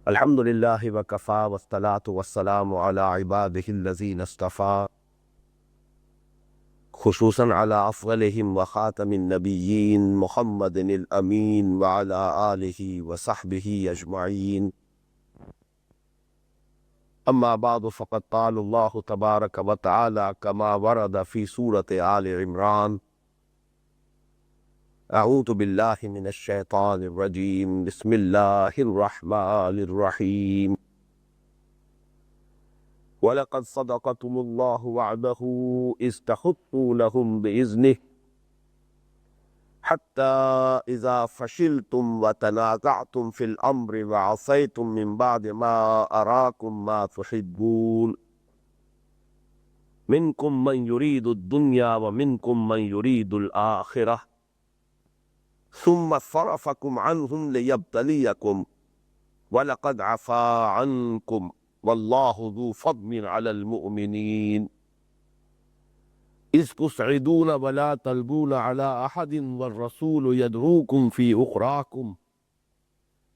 الحمد للہ وکفا والصلاة والسلام علی عبادہ الذین اصطفیٰ خصوصاً علی افضلہم وخاتم النبیین محمد الامین وعلی آلہ وصحبہ اجمعین اما بعد فقد قال اللہ تبارک وتعالی کما ورد فی سورة آل عمران اعوذ باللہ من الشیطان الرجیم بسم اللہ الرحمن الرحیم وَلَقَدْ صَدَقَكُمُ اللَّهُ وَعْدَهُ إِذْ تَحُسُّونَهُم بِإِذْنِهِ حَتَّى إِذَا فَشِلْتُمْ وَتَنَازَعْتُمْ فِي الْأَمْرِ وَعَصَيْتُمْ مِنْ بَعْدِ مَا أَرَاكُمْ مَا تُحِبُّونَ مِنْكُمْ مَنْ يُرِيدُ الدُّنْيَا وَمِنْكُمْ مَنْ يُرِيدُ الْآخِرَةَ ثُمَّ صَرَفَكُمْ عَنْهُمْ لِيَبْتَلِيَكُمْ وَلَقَدْ عَفَا عَنْكُمْ واللہ ذو فضل علی المؤمنین اذ تسعدون ولا تلبون علی احد والرسول يدعوكم في اخراكم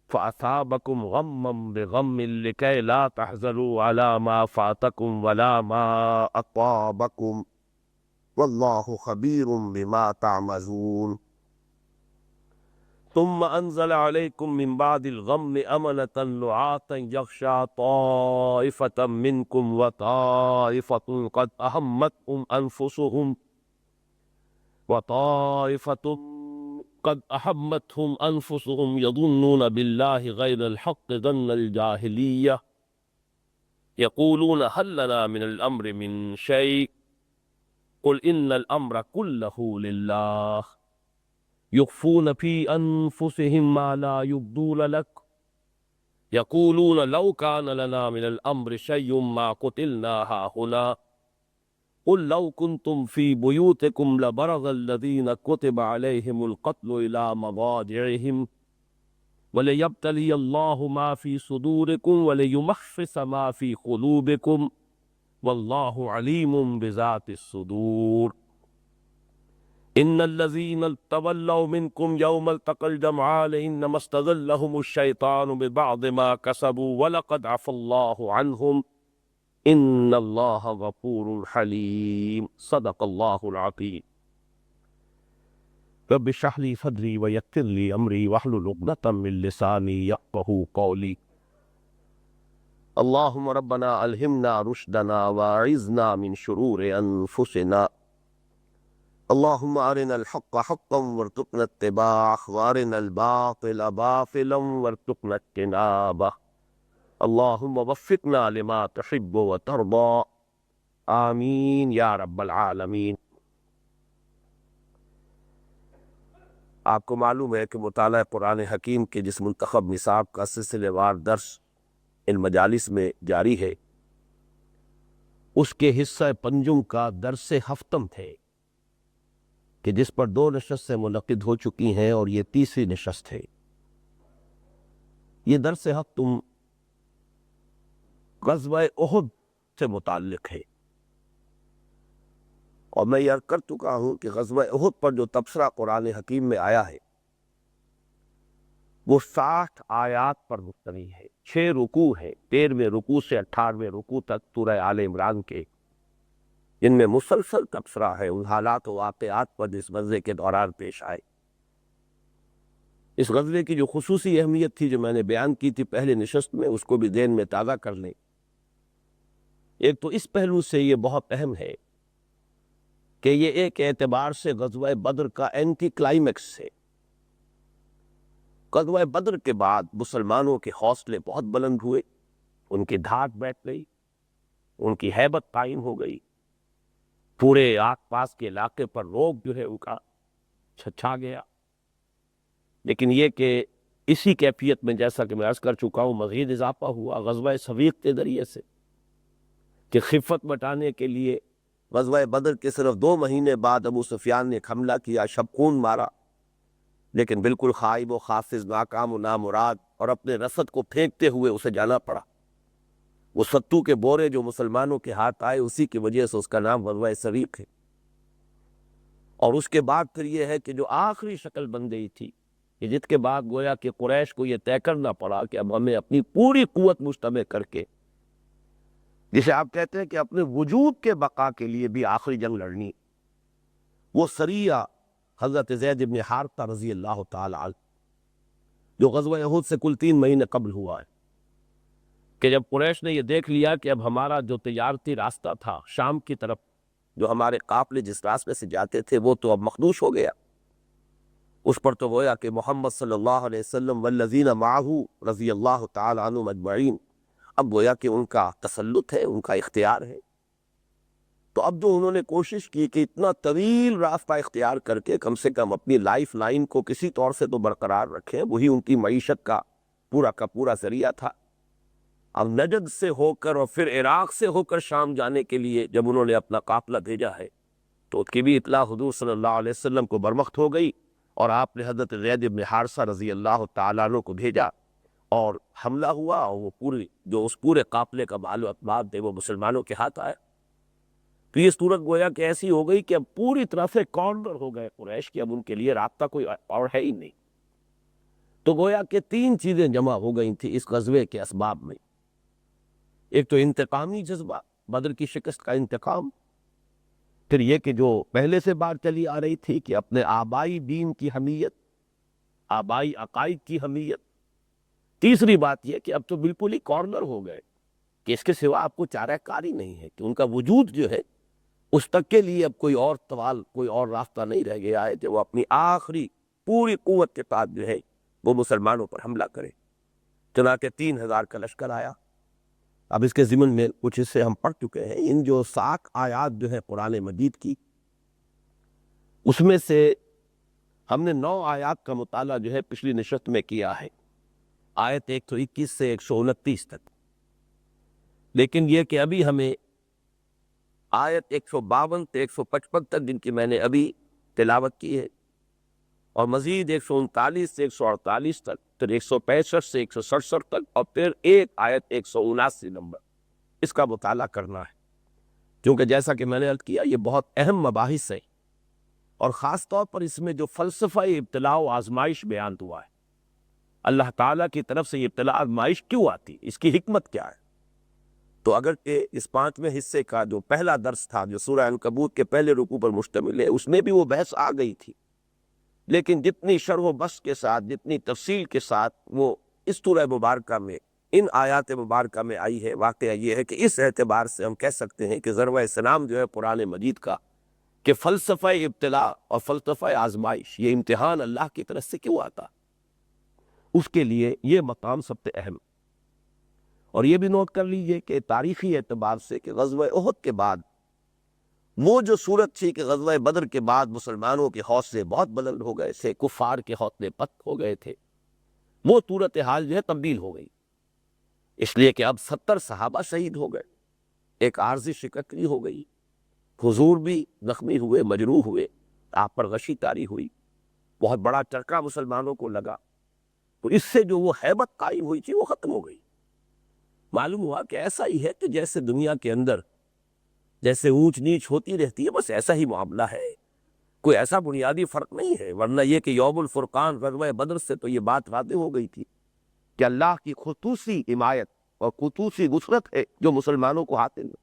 فاصابكم غما بغم لكي لا تحزنوا على ما فاتكم ولا ما اصابكم واللہ خبیر بما تعملون ثم انزل عليكم من بعد الغم امنة نعاسا يغشى طائفة منكم وطائفة قد أهمتهم أنفسهم يظنون بالله غير الحق ظن الجاهلية يقولون هل لنا من الأمر من شيء قل إن الأمر كله لله يخفون في أنفسهم ما لا يبدون لك يقولون لو كان لنا من الأمر شيء ما قتلنا هاهنا قل لو كنتم في بيوتكم لبرز الذين كتب عليهم القتل إلى مضاجعهم وليبتلي الله ما في صدوركم وليمحص ما في قلوبكم والله عليم بذات الصدور ان الذين تولوا منكم يوم التقى الجمعان انما استزلهم الشيطان ببعض ما كسبوا ولقد عفا الله عنهم ان الله غفور حليم صدق الله العظيم رب اشرح لي صدري ويسر لي امري واحلل عقدة من لساني يفقهوا قولي اللهم ربنا الهمنا رشدنا واعذنا من شرور انفسنا اللهم ارنا الحق حقا وارزقنا اتباعه وارنا الباطل باطلا وارزقنا اجتنابه اللهم وفقنا لما تحب وترضى آمین یا رب العالمین۔ آپ کو معلوم ہے کہ مطالعہ قرآن حکیم کے جس منتخب نصاب کا سلسلے وار درس ان مجالس میں جاری ہے، اس کے حصہ پنجم کا درس ہفتم تھے کہ جس پر 2 نشستیں منعقد ہو چکی ہیں اور یہ تیسری نشست ہے۔ یہ درس ہفتم غزوہ احد سے متعلق ہے، اور میں یہ عرض کر چکا ہوں کہ غزوہ احد پر جو تبصرہ قرآن حکیم میں آیا ہے وہ 60 آیات پر مشتمل ہے، 6 رکوع ہے، 13ویں رکوع سے 18ویں رکوع تک سورہ آل عمران کے، جن میں مسلسل تبصرہ ہے ان حالات و واقعات پر جس غزوے کے دوران پیش آئے۔ اس غزوے کی جو خصوصی اہمیت تھی جو میں نے بیان کی تھی پہلے نشست میں، اس کو بھی ذہن میں تازہ کر لیں۔ ایک تو اس پہلو سے یہ بہت اہم ہے کہ یہ ایک اعتبار سے غزوہ بدر کا اینٹی کلائمیکس ہے۔ غزوہ بدر کے بعد مسلمانوں کے حوصلے بہت بلند ہوئے، ان کی دھاک بیٹھ گئی، ان کی ہیبت قائم ہو گئی، پورے آس پاس کے علاقے پر روب جو ہے ان کا چھا گیا۔ لیکن یہ کہ اسی کیفیت میں جیسا کہ میں عرض کر چکا ہوں مزید اضافہ ہوا غزوہ سویق کے ذریعے سے، کہ خفت مٹانے کے لیے غزوہ بدر کے صرف 2 مہینے بعد ابو سفیان نے ایک حملہ کیا، شبخون مارا، لیکن بالکل خائب و خافز، ناکام و نامراد، اور اپنے رسد کو پھینکتے ہوئے اسے جانا پڑا۔ وہ ستو کے بورے جو مسلمانوں کے ہاتھ آئے اسی کی وجہ سے اس کا نام غزوہ سویق ہے۔ اور اس کے بعد پھر یہ ہے کہ جو آخری شکل بن گئی تھی کہ جس کے بعد گویا کہ قریش کو یہ طے کرنا پڑا کہ اب ہمیں اپنی پوری قوت مجتمع کر کے، جسے آپ کہتے ہیں کہ اپنے وجود کے بقا کے لیے بھی آخری جنگ لڑنی، وہ سریہ حضرت زید بن حارثہ رضی اللہ تعالی عنہ جو غزوہ احد سے کل 3 مہینے قبل ہوا ہے، کہ جب قریش نے یہ دیکھ لیا کہ اب ہمارا جو تجارتی راستہ تھا شام کی طرف، جو ہمارے قافلے جس راستے سے جاتے تھے وہ تو اب مخدوش ہو گیا، اس پر تو گویا کہ محمد صلی اللہ علیہ وسلم والذین معہ رضی اللہ تعالی عنہم اجمعین، اب گویا کہ ان کا تسلط ہے، ان کا اختیار ہے۔ تو اب جو انہوں نے کوشش کی کہ اتنا طویل راستہ اختیار کر کے کم سے کم اپنی لائف لائن کو کسی طور سے تو برقرار رکھیں، وہی ان کی معیشت کا پورا ذریعہ تھا۔ اب نجد سے ہو کر اور پھر عراق سے ہو کر شام جانے کے لیے جب انہوں نے اپنا قافلہ بھیجا ہے تو اس کی بھی اطلاع حضور صلی اللہ علیہ وسلم کو برمخت ہو گئی، اور آپ نے حضرت زید بن حارثہ رضی اللہ تعالیٰ عنہ کو بھیجا اور حملہ ہوا، اور وہ اس پورے قافلے کا مال و اسباب تھے وہ مسلمانوں کے ہاتھ آئے۔ تو یہ صورت گویا کہ ایسی ہو گئی کہ اب پوری طرح سے کارنر ہو گئے قریش کی، اب ان کے لیے رابطہ کوئی اور ہے ہی نہیں۔ تو گویا کہ 3 چیزیں جمع ہو گئی تھی اس غزوے کے اسباب میں، ایک تو انتقامی جذبہ، بدر کی شکست کا انتقام، پھر یہ کہ جو پہلے سے بات چلی آ رہی تھی کہ اپنے آبائی دین کی حمیت، آبائی عقائد کی حمیت، تیسری بات یہ کہ اب تو بالکل ہی کارنر ہو گئے کہ اس کے سوا آپ کو چارہ کاری نہیں ہے، کہ ان کا وجود جو ہے اس تک کے لیے اب کوئی اور راستہ نہیں رہ گیا ہے کہ وہ اپنی آخری پوری قوت کے ساتھ جو ہے وہ مسلمانوں پر حملہ کرے۔ چنانچہ 3000 کا لشکر آیا۔ اب اس کے ضمن میں کچھ حصے ہم پڑھ چکے ہیں، ان جو 7 آیات جو ہیں قرآن مجید کی، اس میں سے ہم نے 9 آیات کا مطالعہ جو ہے پچھلی نشست میں کیا ہے، آیت 121 سے 129 تک، لیکن یہ کہ ابھی ہمیں آیت 152 سے 155 تک جن کی میں نے ابھی تلاوت کی ہے، اور مزید 139 سے 148 تک، پھر 165 سے 167 تک، اور پھر ایک آیت 179 نمبر، اس کا مطالعہ کرنا ہے، کیونکہ جیسا کہ میں نے عرض کیا یہ بہت اہم مباحث ہے، اور خاص طور پر اس میں جو فلسفہ ابتلاء و آزمائش بیان ہوا ہے، اللہ تعالیٰ کی طرف سے یہ ابتلاء آزمائش کیوں آتی، اس کی حکمت کیا ہے۔ تو اگر کہ اس 5ویں حصے کا جو پہلا درس تھا جو سورہ عنکبوت کے پہلے رکوع پر مشتمل ہے، اس میں بھی وہ بحث آ گئی تھی، لیکن جتنی شرح و بسط کے ساتھ، جتنی تفصیل کے ساتھ وہ اس سورہ مبارکہ میں، ان آیات مبارکہ میں آئی ہے، واقعہ یہ ہے کہ اس اعتبار سے ہم کہہ سکتے ہیں کہ ضربہ سلام جو ہے قرآن مجید کا، کہ فلسفہ ابتلاء اور فلسفہ آزمائش، یہ امتحان اللہ کی طرف سے کیوں آتا، اس کے لیے یہ مقام سب سے اہم۔ اور یہ بھی نوٹ کر لیجئے کہ تاریخی اعتبار سے کہ غزوہ احد کے بعد وہ جو صورت تھی کہ غزوہ بدر کے بعد مسلمانوں کے حوصلے بہت بلند ہو گئے تھے، کفار کے حوصلے پست ہو گئے تھے، وہ صورتحال جو ہے تبدیل ہو گئی، اس لیے کہ اب 70 صحابہ شہید ہو گئے، ایک عارضی شکستگی ہو گئی، حضور بھی زخمی ہوئے، مجروح ہوئے، آپ پر غشی طاری ہوئی، بہت بڑا چرکا مسلمانوں کو لگا، تو اس سے جو وہ ہیبت قائم ہوئی تھی وہ ختم ہو گئی۔ معلوم ہوا کہ ایسا ہی ہے کہ جیسے دنیا کے اندر جیسے اونچ نیچ ہوتی رہتی ہے، بس ایسا ہی معاملہ ہے، کوئی ایسا بنیادی فرق نہیں ہے، ورنہ یہ کہ یوم الفرقان غزوہ بدر سے تو یہ بات واضح ہو گئی تھی کہ اللہ کی خصوصی حمایت اور خصوصی نصرت ہے جو مسلمانوں کو حاصل ہے،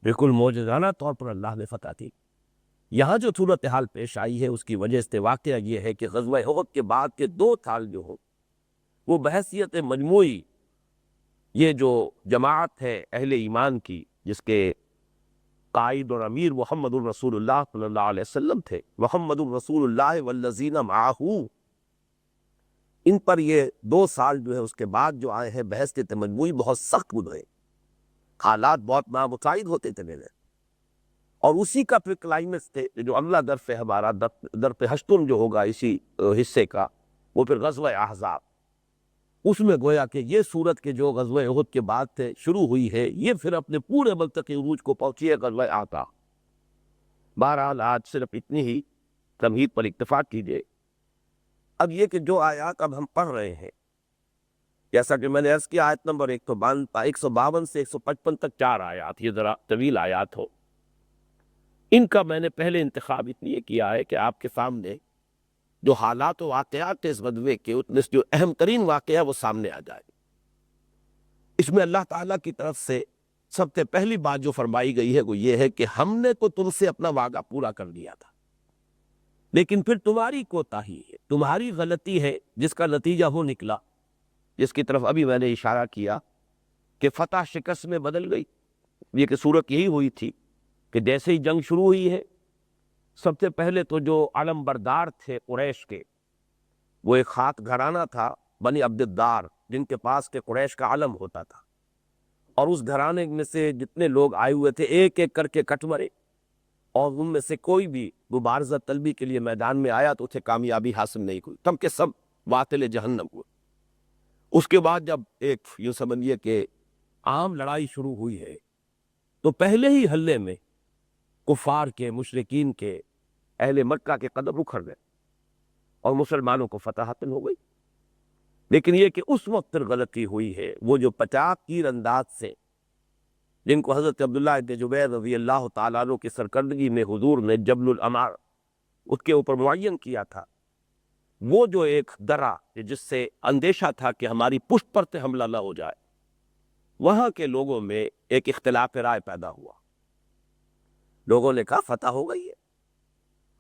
بالکل معجزانہ طور پر اللہ نے فتح دی۔ یہاں جو صورتحال پیش آئی ہے اس کی وجہ سے واقعہ یہ ہے کہ غزوہ احد کے بعد کے 2 سال جو ہوں وہ بحیثیت مجموعی یہ جو جماعت ہے اہل ایمان کی، جس کے قائد اور امیر محمد الرسول اللہ صلی اللہ علیہ وسلم تھے، محمد الرسول اللہ والذین معہ، ان پر یہ 2 سال جو ہے اس کے بعد جو آئے ہیں بحیثیت مجموعی بہت سخت گزرے، حالات بہت نامساعد ہوتے چلے گئے، اور اسی کا پھر کلائمیکس تھے جو اگلا درس ہے ہمارا، درس ہشتم جو ہوگا اسی حصے کا، وہ پھر غزوہ احزاب، اس میں گویا کہ یہ صورت کے جو غزوہ احد کے بعد سے شروع ہوئی ہے یہ پھر اپنے پورے ملتقی عروج کو پہنچی ہے غزوہ آتا۔ بہرحال آج صرف اتنی ہی تمہید پر اکتفا کیجیے۔ اب یہ کہ جو آیات اب ہم پڑھ رہے ہیں، جیسا کہ میں نے عرض کیا، آیت نمبر 152 سے 155 تک 4 آیات، یہ ذرا طویل آیات ہو، ان کا میں نے پہلے انتخاب اس لیے کیا ہے کہ آپ کے سامنے جو حالات و واقعات اس غزوے کے ان میں سے جو اہم ترین واقعہ وہ سامنے آ جائے۔ اس میں اللہ تعالیٰ کی طرف سے سب سے پہلی بات جو فرمائی گئی ہے وہ یہ ہے کہ ہم نے تو تم سے اپنا وعدہ پورا کر لیا تھا، لیکن پھر تمہاری کوتاہی ہے، تمہاری غلطی ہے، جس کا نتیجہ وہ نکلا جس کی طرف ابھی میں نے اشارہ کیا کہ فتح شکست میں بدل گئی۔ یہ کہ صورت یہی ہوئی تھی کہ جیسے ہی جنگ شروع ہوئی ہے، سب سے پہلے تو جو علم بردار تھے قریش کے، وہ ایک خاص گھرانہ تھا بنی عبد الدار، جن کے پاس کے قریش کا علم ہوتا تھا، اور اس گھرانے میں سے جتنے لوگ آئے ہوئے تھے ایک ایک کر کے کٹ مرے، اور ان میں سے کوئی بھی مبارزہ طلبی کے لیے میدان میں آیا تو اسے کامیابی حاصل نہیں ہوئی، سب کے سب واطل جہنم ہوئے۔ اس کے بعد جب ایک یوں سمجھیے کہ عام لڑائی شروع ہوئی ہے، تو پہلے ہی حلے میں کفار کے، مشرکین کے، اہل مکہ کے قدم اکھڑ گئے اور مسلمانوں کو فتح حاصل ہو گئی۔ لیکن یہ کہ اس وقت غلطی ہوئی ہے، وہ جو 50 تیر انداز سے جن کو حضرت عبداللہ ابن جبیر رضی اللہ تعالیٰ عنہ کی سرکردگی میں حضور نے جبل العمار اس کے اوپر معین کیا تھا، وہ جو ایک درہ جس سے اندیشہ تھا کہ ہماری پشت پر سے حملہ نہ ہو جائے، وہاں کے لوگوں میں ایک اختلاف رائے پیدا ہوا۔ لوگوں نے کہا فتح ہو گئی ہے،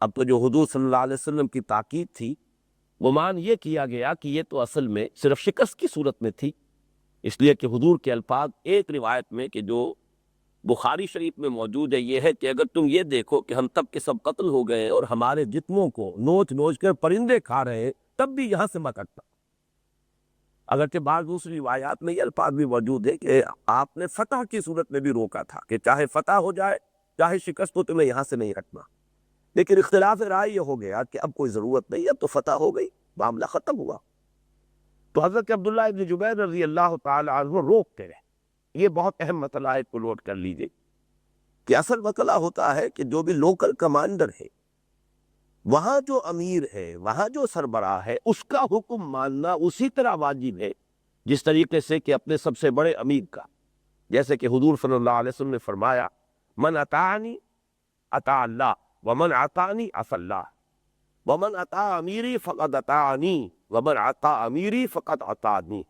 اب تو جو حضور صلی اللہ علیہ وسلم کی تاکید تھی وہ مان یہ کیا گیا کہ یہ تو اصل میں صرف شکست کی صورت میں تھی، اس لیے کہ حضور کے الفاظ ایک روایت میں کہ جو بخاری شریف میں موجود ہے یہ ہے کہ اگر تم یہ دیکھو کہ ہم تب کے سب قتل ہو گئے اور ہمارے جسموں کو نوچ نوچ کر پرندے کھا رہے ہیں، تب بھی یہاں سے مت ہٹنا۔ اگرچہ بعض دوسری روایات میں یہ الفاظ بھی موجود ہے کہ آپ نے فتح کی صورت میں بھی روکا تھا کہ چاہے فتح ہو جائے چاہے شکست ہو، تمہیں یہاں سے نہیں ہٹنا۔ لیکن اختلاف رائے یہ ہو گیا کہ اب کوئی ضرورت نہیں، اب تو فتح ہو گئی، معاملہ ختم ہوا۔ تو حضرت عبداللہ ابن جبیر رضی اللہ تعالی عنہ روکتے رہے۔ یہ بہت اہم مسئلہ ہے، کو نوٹ کر لیجئے کہ اصل مسئلہ ہوتا ہے کہ جو بھی لوکل کمانڈر ہے، وہاں جو امیر ہے، وہاں جو سربراہ ہے، اس کا حکم ماننا اسی طرح واجب ہے جس طریقے سے کہ اپنے سب سے بڑے امیر کا۔ جیسے کہ حضور صلی اللہ علیہ وسلم نے فرمایا من اطاعنی اطاع اللہ ومن عصانی عصی اللہ ومن اطاع امیری فقد اطاعنی ومن اطاع امیری فقد اطاعنی۔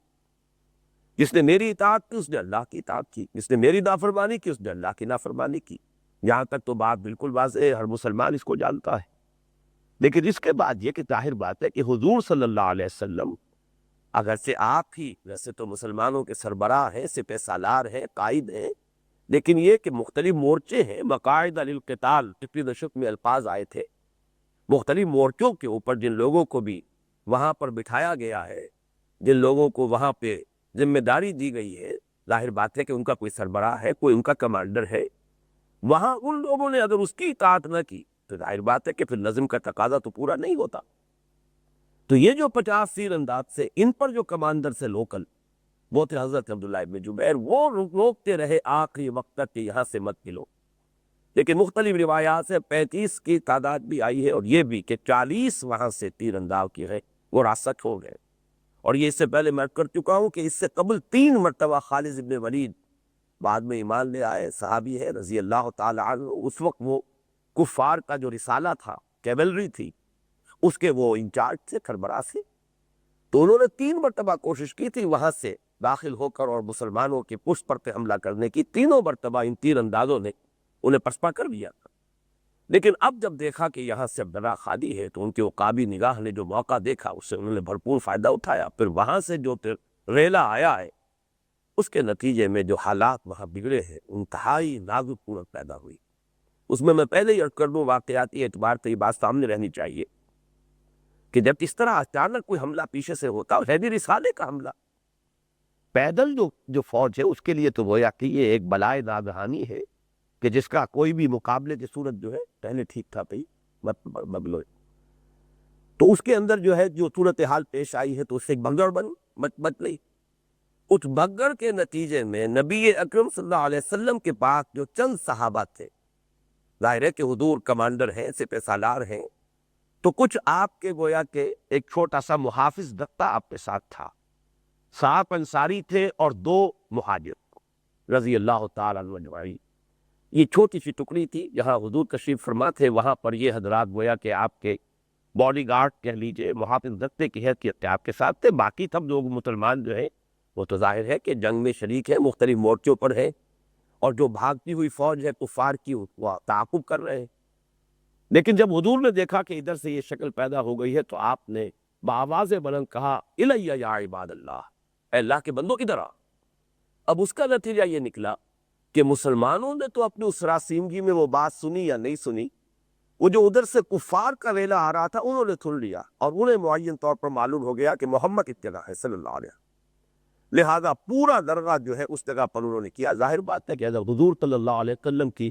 جس نے میری اطاعت کی اس نے اللہ کی اطاعت کی، جس نے میری نافرمانی کی اس نے اللہ کی نافرمانی کی۔ یہاں تک تو بات بالکل واضح ہے، ہر مسلمان اس کو جانتا ہے۔ لیکن اس کے بعد یہ کہ ظاہر بات ہے کہ حضور صلی اللہ علیہ وسلم اگرچہ آپ ہی ویسے تو مسلمانوں کے سربراہ ہیں، سپہ سالار ہیں، قائد ہیں، لیکن یہ کہ مختلف مورچے ہیں، مقاعد للقتال فکری نشق میں الفاظ آئے تھے، مختلف مورچوں کے اوپر جن لوگوں کو بھی وہاں پر بٹھایا گیا ہے، جن لوگوں کو وہاں پہ ذمہ داری دی گئی ہے، ظاہر بات ہے کہ ان کا کوئی سربراہ ہے، کوئی ان کا کمانڈر ہے، وہاں ان لوگوں نے اگر اس کی اطاعت نہ کی تو ظاہر بات ہے کہ پھر نظم کا تقاضا تو پورا نہیں ہوتا۔ تو یہ جو 50 تیر انداز سے ان پر جو کمانڈر سے لوکل وہ تھے حضرت عبداللہ ابن جبیر، وہ روکتے رہے آخری وقت تک کہ یہاں سے مت ملو۔ لیکن مختلف روایات سے 35 کی تعداد بھی آئی ہے، اور یہ بھی کہ 40 وہاں سے تیر انداز کی ہے وہ راست ہو گئے۔ اور یہ اس سے پہلے میں کر چکا ہوں کہ اس سے قبل 3 مرتبہ خالد ابن ولید بعد میں ایمان لے آئے، صحابی ہے رضی اللہ تعالی عنہ۔ اس وقت وہ کفار کا جو رسالہ تھا، کیولری تھی، اس کے وہ انچارج تھے، سربراہ سے۔ تو انہوں نے 3 مرتبہ کوشش کی تھی وہاں سے داخل ہو کر اور مسلمانوں کی پشت پر حملہ کرنے کی، تینوں مرتبہ ان تیر اندازوں نے انہیں پسپا کر دیا تھا۔ لیکن اب جب دیکھا کہ یہاں سے درہ خالی ہے تو ان کے عقابی نگاہ نے جو موقع دیکھا اس سے انہوں نے بھرپور فائدہ اٹھایا۔ پھر وہاں سے جو ریلا آیا ہے اس کے نتیجے میں جو حالات وہاں بگڑے ہیں انتہائی نازک صورت پیدا ہوئی۔ اس میں پہلے ہی عرض کر دوں، واقعاتی اعتبار سے یہ بات سامنے رہنی چاہیے کہ جب اس طرح اچانک کوئی حملہ پیچھے سے ہوتا ہے، حیدر رسالے کا حملہ، پیدل جو فوج ہے اس کے لیے تو گویا کہ یہ ایک بلائے ناگہانی ہے کہ جس کا کوئی بھی مقابلے کی صورت جو ہے پہلے ٹھیک تھا بھائی مبلو، تو اس کے اندر جو ہے جو صورتحال پیش آئی ہے تو اس سے ایک بھگدڑ بدلی۔ اس بھگدڑ کے نتیجے میں نبی اکرم صلی اللہ علیہ وسلم کے پاس جو چند صحابہ تھے، ظاہر ہے کہ حضور کمانڈر ہیں، سپہ سالار ہیں، تو کچھ آپ کے گویا کہ ایک چھوٹا سا محافظ دستہ آپ کے ساتھ تھا، 7 انصاری تھے اور 2 مہاجر رضی اللہ تعالیٰ عنہ اجمعین۔ یہ چھوٹی سی ٹکڑی تھی، جہاں حضور تشریف فرما تھے وہاں پر یہ حضرات گویا کہ آپ کے باڈی گارڈ کہہ لیجئے، محافظ دستے کی حیثیت سے آپ کے ساتھ تھے۔ باقی سب لوگ مسلمان جو ہیں وہ تو ظاہر ہے کہ جنگ میں شریک ہیں، مختلف مورچوں پر ہیں، اور جو بھاگتی ہوئی فوج ہے کفار کی وہ تعاقب کر رہے ہیں۔ لیکن جب حضور نے دیکھا کہ ادھر سے یہ شکل پیدا ہو گئی ہے تو آپ نے بآواز بلند کہا الیہ یا عباد اللہ، اے اللہ کے بندو ادھر آ۔ اب اس کا نتیجہ یہ نکلا کہ مسلمانوں نے تو اپنی اس راسیمگی میں وہ بات سنی یا نہیں سنی، وہ جو ادھر سے کفار کا ریلا آ رہا تھا انہوں نے سن لیا، اور انہیں معین طور پر معلوم ہو گیا کہ محمد کی جگہ ہے صلی اللہ علیہ وسلم، لہذا پورا درگاہ جو ہے اس جگہ پر انہوں نے کیا۔ ظاہر بات ہے کہ اگر حضور صلی اللہ علیہ وسلم کی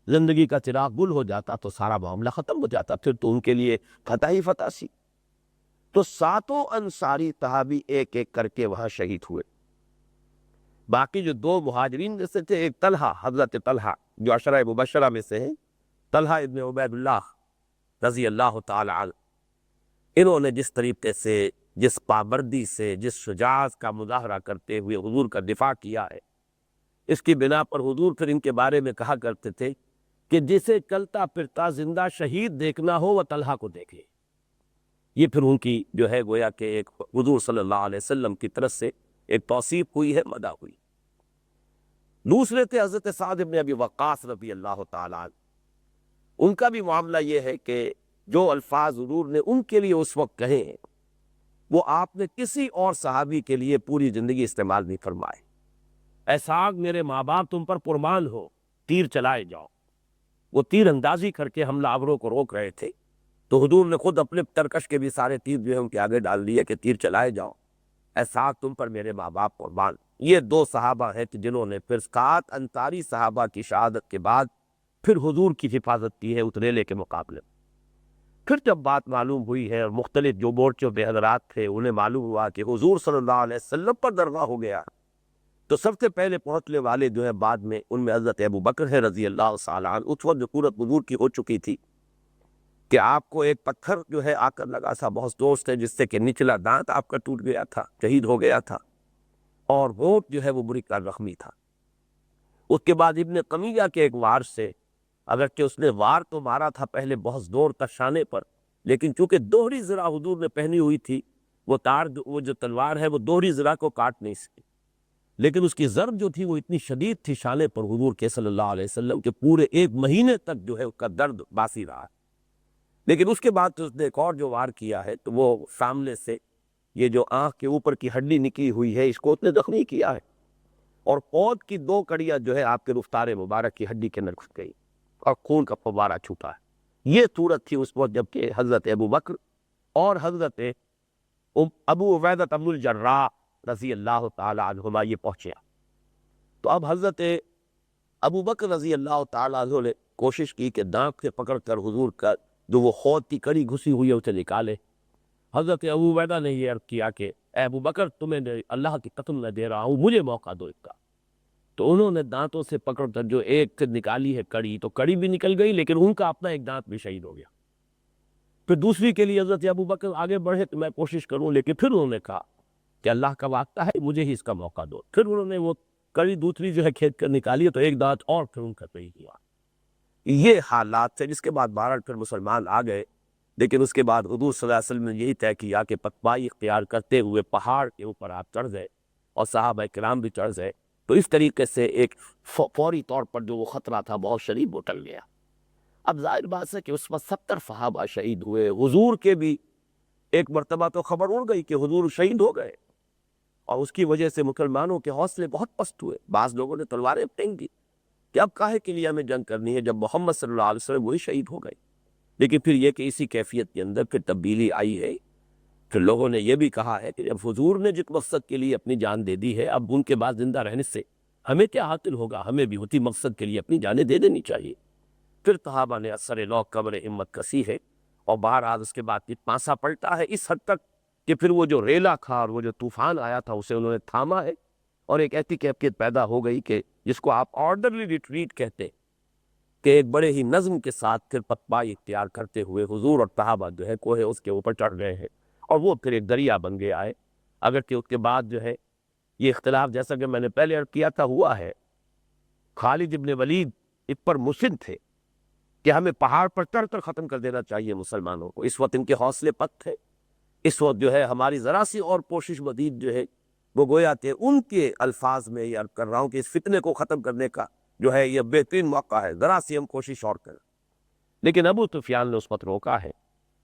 زندگی کا چراغ گل ہو جاتا تو سارا معاملہ ختم ہو جاتا، پھر تو ان کے لیے فتح ہی فتح سی۔ تو ساتوں انصاری صحابی ایک ایک کر کے وہاں شہید ہوئے۔ باقی جو دو مہاجرین میں سے تھے، ایک طلحہ، حضرت طلحہ جو عشرہ مبشرہ میں سے ہیں، طلحہ ابن عبید اللہ رضی اللہ تعالی عنہ، انہوں نے جس طریقے سے، جس پابندی سے، جس شجاعت کا مظاہرہ کرتے ہوئے حضور کا دفاع کیا ہے، اس کی بنا پر حضور پھر ان کے بارے میں کہا کرتے تھے کہ جسے چلتا پھرتا زندہ شہید دیکھنا ہو وہ طلحہ کو دیکھے۔ یہ پھر ان کی جو ہے گویا کہ ایک حضور صلی اللہ علیہ وسلم کی طرف سے ایک توصیف ہوئی ہے، مدح ہوئی۔ دوسرے تھے حضرت سعد بن ابی وقاص رضی اللہ تعالیٰ عنہ۔ ان کا بھی معاملہ یہ ہے کہ جو الفاظ حضور نے ان کے لیے اس وقت کہے ہیں وہ آپ نے کسی اور صحابی کے لیے پوری زندگی استعمال نہیں فرمائے۔ اے سعد، میرے ماں باپ تم پر قربان ہو، تیر چلائے جاؤ۔ وہ تیر اندازی کر کے حملہ آوروں کو روک رہے تھے، تو حضور نے خود اپنے ترکش کے بھی سارے تیر جو ہے ان کے آگے ڈال دیے کہ تیر چلائے جاؤ، اے سعد تم پر میرے ماں باپ قربان۔ یہ دو صحابہ ہیں کہ جنہوں نے پھر 7 انصاری صحابہ کی شہادت کے بعد پھر حضور کی حفاظت کی ہے اس ریلے کے مقابلے میں۔ پھر جب بات معلوم ہوئی ہے اور مختلف جو مورچوں پہ حضرات تھے انہیں معلوم ہوا کہ حضور صلی اللہ علیہ وسلم پر درگاہ ہو گیا، تو سب سے پہلے پہنچنے والے جو ہے بعد میں ان میں حضرت ابو بکر ہے رضی اللہ تعالیٰ عنہ۔ اس وقت جو صورت حضور کی ہو چکی تھی کہ آپ کو ایک پتھر جو ہے آ کر لگا تھا بہت دوست ہے، جس سے کہ نچلا دانت آپ کا ٹوٹ گیا تھا، شہید ہو گیا تھا، اور ہونٹ جو ہے وہ بری طرح زخمی تھا۔ اس کے بعد ابن قمیہ کے ایک وار سے، اگرچہ اس نے وار تو مارا تھا پہلے بہت زور تک شانے پر، لیکن چونکہ دوہری زرہ حضور نے پہنی ہوئی تھی، وہ جو تلوار ہے وہ دوہری زرہ کو کاٹ نہیں سکی، لیکن اس کی ضرب جو تھی وہ اتنی شدید تھی شانے پر حضور کے صلی اللہ علیہ وسلم کہ پورے 1 مہینے تک جو ہے اس کا درد باقی رہا۔ لیکن اس کے بعد اس نے ایک اور جو وار کیا ہے تو وہ سامنے سے یہ جو آنکھ کے اوپر کی ہڈی نکلی ہوئی ہے اس کو اس نے زخمی کیا ہے، اور پود کی 2 کڑیاں جو ہے آپ کے رفتار مبارک کی ہڈی کے اندر گھس گئی اور خون کا فوارہ چھوٹا ہے۔ یہ صورت تھی اس وقت جب کہ حضرت ابو بکر اور حضرت ابو عبیدہ بن الجراح رضی اللہ تعالی عنہما یہ پہنچے۔ تو اب حضرت ابو بکر رضی اللہ تعالی عنہ نے کوشش کی کہ دانت سے پکڑ کر حضور کا جو وہ خود کی کڑی گھسی ہوئی ہے اسے نکالے۔ حضرت ابو عبیدہ نے یہ عرض کیا کہ اے ابو بکر، تمہیں اللہ کی قسم میں دے رہا ہوں مجھے موقع دو اس کا۔ تو انہوں نے دانتوں سے پکڑ کر جو ایک سے نکالی ہے کڑی، تو کڑی بھی نکل گئی لیکن ان کا اپنا ایک دانت بھی شہید ہو گیا۔ پھر دوسری کے لیے حضرت ابو بکر آگے بڑھے کہ میں کوشش کروں، لیکن پھر انہوں نے کہا کہ اللہ کا واسطہ ہے مجھے ہی اس کا موقع دو۔ پھر انہوں نے وہ کڑی دوسری جو ہے کھینچ کر نکالی تو ایک دانت اور پھر ان کا نہیں ہوا۔ یہ حالات تھے، جس کے بعد بہرحال پھر مسلمان آ گئے، لیکن اس کے بعد حضور صلی اللہ علیہ وسلم نے یہی طے کیا کہ پتوائی اختیار کرتے ہوئے پہاڑ کے اوپر آپ چڑھ گئے اور صحابہ کرام بھی چڑھ گئے، تو اس طریقے سے ایک فوری طور پر جو وہ خطرہ تھا بہت شدید وہ ٹل گیا۔ اب ظاہر بات ہے کہ اس وقت 70 صحابہ شہید ہوئے، حضور کے بھی ایک مرتبہ تو خبر اڑ گئی کہ حضور شہید ہو گئے، اور اس کی وجہ سے مسلمانوں کے حوصلے بہت پست ہوئے۔ بعض لوگوں نے تلواریں پھینک دی کہ اب کاہے کے لیے ہمیں جنگ کرنی ہے جب محمد صلی اللہ علیہ وسلم وہی شہید ہو گئے۔ لیکن پھر یہ کہ اسی کیفیت کے اندر پھر تبدیلی آئی ہے۔ پھر لوگوں نے یہ بھی کہا ہے کہ جب حضور نے جس مقصد کے لیے اپنی جان دے دی ہے، اب ان کے بعد زندہ رہنے سے ہمیں کیا حاصل ہوگا، ہمیں بھی اسی مقصد کے لیے اپنی جانیں دے دینی چاہیے۔ پھر صحابہ نے اثر لو قبر ہمت کسی ہے، اور بہرحال اس کے بعد پانسا پلٹا ہے اس حد تک کہ پھر وہ جو ریلا تھا اور وہ جو طوفان آیا تھا اسے انہوں نے تھاما ہے، اور ایک ایسی کیفیت پیدا ہو گئی کہ جس کو آپ آرڈرلی ریٹریٹ کہتے، کہ ایک بڑے ہی نظم کے ساتھ پھر پتوائی اختیار کرتے ہوئے حضور اور صحابہ جو ہے کوہ اس کے اوپر چڑھ گئے ہیں، اور وہ پھر ایک دریا بن گیا ہے۔ اگرچہ اس کے بعد جو ہے یہ اختلاف جیسا کہ میں نے پہلے عرض کیا تھا ہوا ہے، خالد ابن ولید اس پر مسن تھے کہ ہمیں پہاڑ پر چڑھ کر ختم کر دینا چاہیے مسلمانوں کو. اس وقت ان کے حوصلے پست تھے. اس وقت جو ہے ہماری ذرا سی اور کوشش مزید جو ہے وہ گویا کہ ان کے الفاظ میں یہ عرض کر رہا ہوں کہ اس فتنے کو ختم کرنے کا جو ہے یہ بہترین موقع ہے. ذرا سی ہم کوشش اور کریں. لیکن ابو سفیان نے اس وقت روکا ہے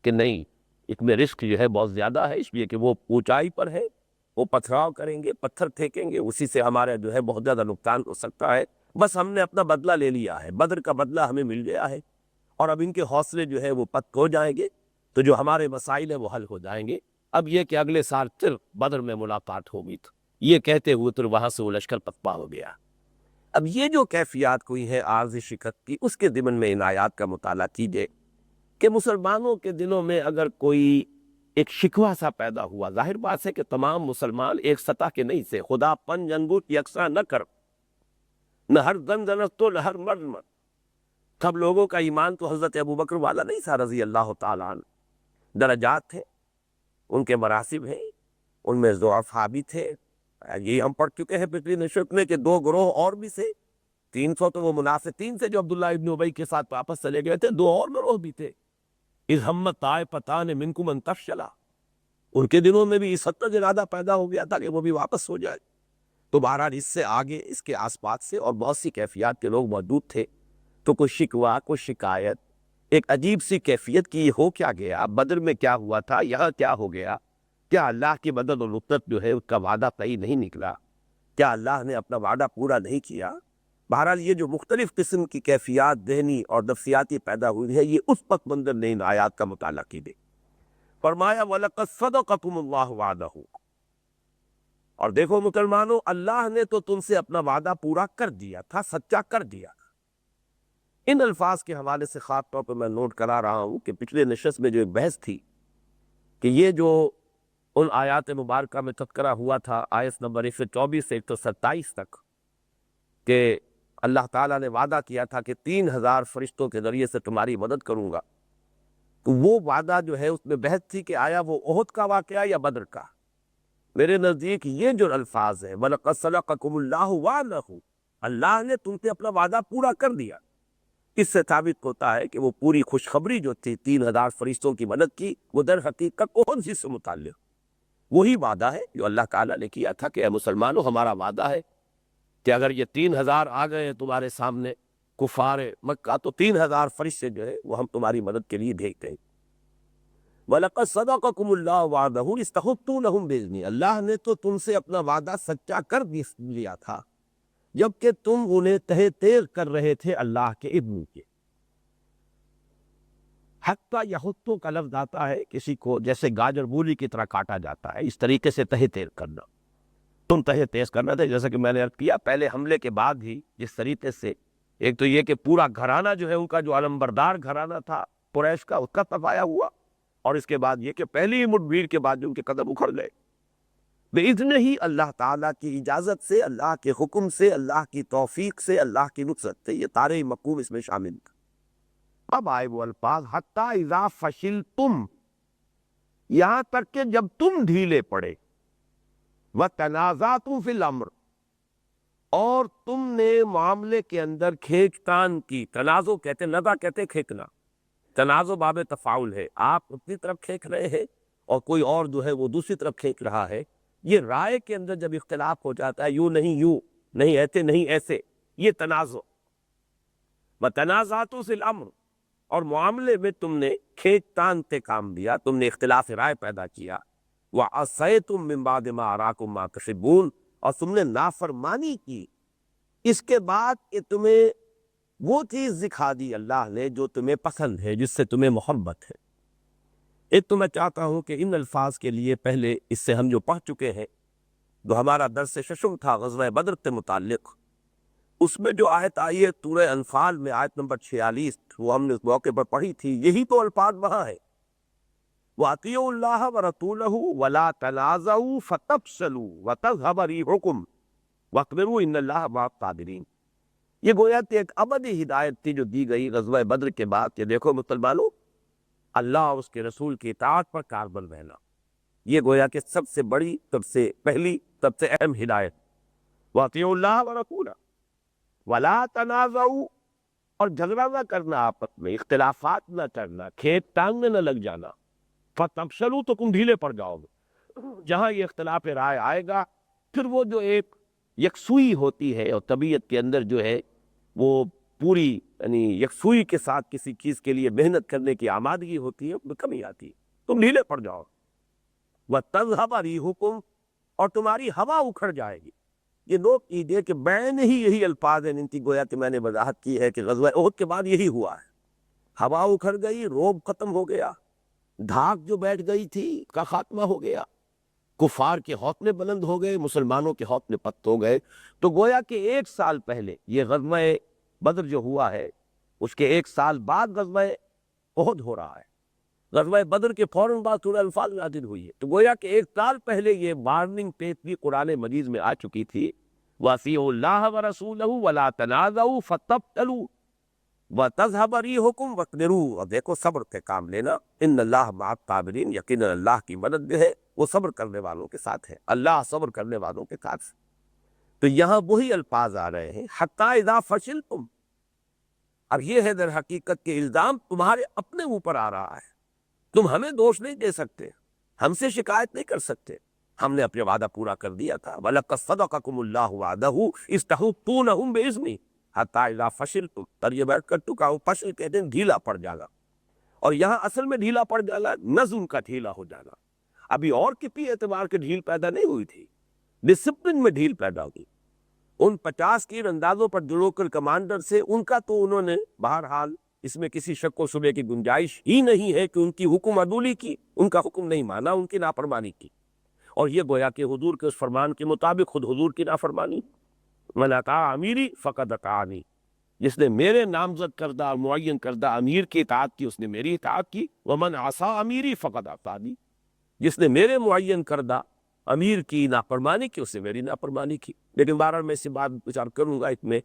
کہ نہیں، اس میں رسک جو ہے بہت زیادہ ہے، اس لیے کہ وہ اونچائی پر ہے، وہ پتھراؤ کریں گے، پتھر پھینکیں گے، اسی سے ہمارے جو ہے بہت زیادہ نقصان ہو سکتا ہے. بس ہم نے اپنا بدلہ لے لیا ہے، بدر کا بدلہ ہمیں مل گیا ہے، اور اب ان کے حوصلے جو ہے وہ پست ہو جائیں گے تو جو ہمارے مسائل ہیں وہ حل ہو جائیں گے. اب یہ کہ اگلے سال پھر بدر میں ملاقات ہوگی. تو یہ کہتے ہوئے پھر وہاں سے وہ لشکر پسپا ہو گیا. اب یہ جو کیفیات کوئی ہے عارضی شکست کی، اس کے ضمن میں ان آیات کا مطالعہ کیجئے کہ مسلمانوں کے دلوں میں اگر کوئی ایک شکوہ سا پیدا ہوا، ظاہر بات ہے کہ تمام مسلمان ایک سطح کے نہیں سے. خدا پن انگوٹ یکساں نہ کر، نہ ہر زن زنستو نہ ہر مرد مرد. سب لوگوں کا ایمان تو حضرت ابوبکر والا نہیں تھا رضی اللہ تعالیٰ عنہ. درجات تھے، ان کے مراتب ہیں، ان میں ضعفاء بھی تھے. یہ ہم پڑھ چکے ہیں پچھلی نشست میں کہ 2 گروہ اور بھی تھے. 300 تو وہ منافقین تھے جو عبداللہ ابن ابی کے ساتھ واپس چلے گئے تھے. 2 اور گروہ بھی تھے. اذ ہمت طائفتان منکم ان تفشلا، ان کے دنوں میں بھی اس حد تک ارادہ پیدا ہو گیا تھا کہ وہ بھی واپس ہو جائے. تو بہرحال اس سے آگے اس کے آس پاس سے اور بہت سی کیفیات کے لوگ موجود تھے. تو کوئی شکوہ، کوئی شکایت، ایک عجیب سی کیفیت کی ہو کیا گیا، بدر میں کیا ہوا تھا، یہاں کیا ہو گیا، کیا اللہ کی مدد و نصرت جو ہے اس کا وعدہ صحیح نہیں نکلا، کیا اللہ نے اپنا وعدہ پورا نہیں کیا. بہرحال یہ جو مختلف قسم کی کیفیات ذہنی اور نفسیاتی پیدا ہوئی ہے، یہ اس پس منظر نے ان آیات کا مطالعہ کیجیے. فرمایا وَلَقَدْ صَدَقَكُمُ اللَّهُ وَعْدَهُ، اور دیکھو مسلمانوں، اللہ نے تو تم سے اپنا وعدہ پورا کر دیا تھا، سچا کر دیا. ان الفاظ کے حوالے سے خاص طور پر میں نوٹ کرا رہا ہوں کہ پچھلے نشست میں جو ایک بحث تھی کہ یہ جو ان آیات مبارکہ میں تذکرہ ہوا تھا آیت نمبر 124 سے 127 تک کہ اللہ تعالیٰ نے وعدہ کیا تھا کہ 3000 فرشتوں کے ذریعے سے تمہاری مدد کروں گا. تو وہ وعدہ جو ہے اس میں بحث تھی کہ آیا وہ احد کا واقعہ یا بدر کا. میرے نزدیک یہ جو الفاظ ہیں وَلَقَدْ صَدَقَكُمُ اللَّهُ وَعْدَهُ، اللہ نے تم سے اپنا وعدہ پورا کر دیا. اس سے ثابت ہوتا ہے کہ وہ پوری خوشخبری جو تھی 3000 فرشتوں کی مدد کی، وہ در حقیقت کون سی سے متعلق وہی وعدہ ہے جو اللہ تعالیٰ نے کیا تھا کہ اے مسلمانوں، ہمارا وعدہ ہے کہ اگر یہ 3000 آ گئے تمہارے سامنے کفار مکہ، تو 3000 فرشتے جو ہے وہ ہم تمہاری مدد کے لیے بھیجتے ہیں. وَلَقَدْ صَدَقَكُمُ اللَّهُ وَعْدَهُ إِذْ تَحُطُّونَهُم بِإِذْنِهِ، اللہ نے تو تم سے اپنا وعدہ سچا کر لیا تھا جبکہ تم انہیں تہہ تیغ کر رہے تھے اللہ کے اذن کے. حتیٰ یحطو کا لفظ آتا ہے کسی کو جیسے گاجر مولی کی طرح کاٹا جاتا ہے، اس طریقے سے تہہ تیغ کرنا. تم تہہ تیز کرنا تھا، جیسا کہ میں نے عرض کیا پہلے حملے کے بعد ہی جس طریقے سے ایک تو یہ کہ پورا گھرانہ جو ہے ان کا جو علمبردار گھرانہ تھا قریش کا، اس کا صفایا ہوا، اور اس کے بعد یہ کہ پہلی ہی مٹھ بھیڑ کے بعد ان کے قدم اکھڑ گئے. بِإِذْنِ ہی اللہ تعالیٰ کی اجازت سے، اللہ کے حکم سے، اللہ کی توفیق سے، اللہ کی نصرت سے، یہ تارے مقوم اس میں شامل تھا. اب آئے وہ الفاظ حتیٰ اذا فشلتم، یہاں تک کہ جب تم ڈھیلے پڑے، وَتَنَازَعْتُمْ فِي الْأَمْرِ، اور تم نے معاملے کے اندر کھینچ تان کی. تنازع کہتے، نزع کہتے کھینچنا، تنازع باب تفاعل ہے. آپ اپنی طرف کھینچ رہے ہیں اور کوئی اور جو ہے وہ دوسری طرف کھینچ رہا ہے. یہ رائے کے اندر جب اختلاف ہو جاتا ہے، یوں نہیں یوں نہیں، ایسے نہیں ایسے، یہ تنازع. وَتَنَازَعْتُمْ فِي الْأَمْرِ، اور معاملے میں تم نے کھینچ تان سے کام دیا، تم نے اختلاف رائے پیدا کیا. وَعَصَيْتُم مِّن بَعْدِ مَا أَرَاكُم مَّا تُحِبُّونَ، اور تم نے نافرمانی کی اس کے بعد کہ تمہیں وہ چیز دکھا دی اللہ نے جو تمہیں پسند ہے، جس سے تمہیں محبت ہے. ایک تو میں چاہتا ہوں کہ ان الفاظ کے لیے پہلے اس سے ہم جو پڑھ چکے ہیں، جو ہمارا درس ششم تھا غزوہ بدر سے متعلق، اس میں جو آیت آئی ہے سورہ انفال میں آیت نمبر 46، وہ ہم نے اس موقع پر پڑھی تھی. یہی تو الفاظ وہاں ہے، وَأَطِيعُوا اللَّهَ وَرَسُولَهُ وَلَا تَنَازَعُوا فَتَفْشَلُوا وَتَذْهَبَ رِيحُكُمْ وَاصْبِرُوا إِنَّ اللَّهَ مَعَ الصَّابِرِينَ. یہ گویا کہ ایک ابدی ہدایت تھی جو دی گئی غزوہ بدر کے بعد کہ دیکھو مسلمانوں، اللہ اور اس کے رسول کی اطاعت پر کاربند رہنا. یہ گویا کہ سب سے بڑی، سب سے پہلی، سب سے اہم ہدایت. وَأَطِيعُوا اللَّهَ وَرَسُولَهُ وَلَا تَنَازَعُوا، اور جھگڑا نہ کرنا، آپس میں اختلافات نہ کرنا، کھیت ٹانگنے نہ لگ جانا، فتفشلوا تو تم ڈھیلے پڑ جاؤ گے۔ جہاں یہ اختلاف رائے آئے گا، پھر وہ جو ایک یکسوئی ہوتی ہے اور طبیعت کے اندر جو ہے وہ پوری یعنی یکسوئی کے ساتھ کسی چیز کے لیے محنت کرنے کی آمادگی ہوتی ہے، اس میں کمی آتی ہے، تم ڈھیلے پڑ جاؤ۔ وَتَذْهَبَ رِيحُكُمْ، اور تمہاری ہوا اکھڑ جائے گی۔ یہ نوٹ کیجیے کہ بین ہی یہی الفاظ ہیں ان کی، گویا کہ میں نے وضاحت کی ہے کہ غزوہ احد کے بعد یہی ہوا ہے۔ ہوا اکھڑ گئی، روب ختم ہو گیا، دھاک جو بیٹھ گئی تھی کا خاتمہ ہو گیا، کفار کے حوصلے بلند ہو گئے، مسلمانوں کے حوصلے پست ہو گئے۔ تو گویا کہ 1 سال پہلے یہ غزوہ بدر جو ہوا ہے، اس کے 1 سال بعد غزوہ احد ہو رہا ہے۔ غزوہ بدر کے فوراً بعد سورہ انفال نازل ہوئی ہے، تو گویا کہ 1 سال پہلے یہ وارننگ پیشگی قرآن مجید میں آ چکی تھی، وَأَطِیعُوا اللَّهَ وَرَسُولَهُ وَلَا تَنَازَعُوا فَتَفْشَلُوا وَتَذْهَبَ رِيحُكُمْ وَاصْبِرُوا۔ اور دیکھو صبر سے کام لینا، ان اللہ مع الصابرین، یقیناً اللہ کی مدد جو ہے وہ صبر کرنے والوں کے ساتھ ہے، اللہ صبر کرنے والوں کے ساتھ۔ تو یہاں وہی الفاظ آ رہے ہیں، حتی اذا فشلتم۔ اب یہ ہے در حقیقت کہ الزام تمہارے اپنے اوپر آ رہا ہے، تم ہمیں دوش نہیں دے سکتے، ہم سے شکایت نہیں کر سکتے، ہم نے اپنے وعدہ پورا کر دیا تھا۔ وَلَقَدْ صَدَقَكُمُ اللَّهُ وَعْدَهُ إِذْ تَحُطُّونَهُمْ بِإِذْنِهِ حَتَّىٰ إِذَا فَشِلْتُمْ، ترجمہ کر چکا ہوں، فشل کہتے ہیں ڈھیلا پڑ جانا، اور یہاں اصل میں ڈھیلا پڑ جانا نظم کا ڈھیلا ہو جانا۔ ابھی اور کسی اعتبار کے ڈھیل پیدا نہیں ہوئی تھی، ڈسپلن میں ڈھیل پیدا ہوئی۔ ان 50 تیر اندازوں پر جو لوکل کمانڈر سے، ان کا تو انہوں نے بہرحال اس میں کسی شک و شبے کی گنجائش ہی نہیں ہے کہ ان کی حکم عدولی کی، ان کا حکم نہیں مانا، ان کی نافرمانی کی، اور یہ گویا کہ حضور کے اس فرمان کے مطابق خود حضور کی نافرمانی۔ من اطاع امیری فقد اطاعنی، جس نے میرے نامزد کردہ اور معین کردہ امیر کی اطاعت کی اس نے میری اطاعت کی۔ ومن عصا امیری فقد عصانی، جس نے میرے معین کردہ امیر کی نافرمانی کی اس نے میری نافرمانی کی۔ لیکن بہرحال میں اس بات وچار کروں گا، اس میں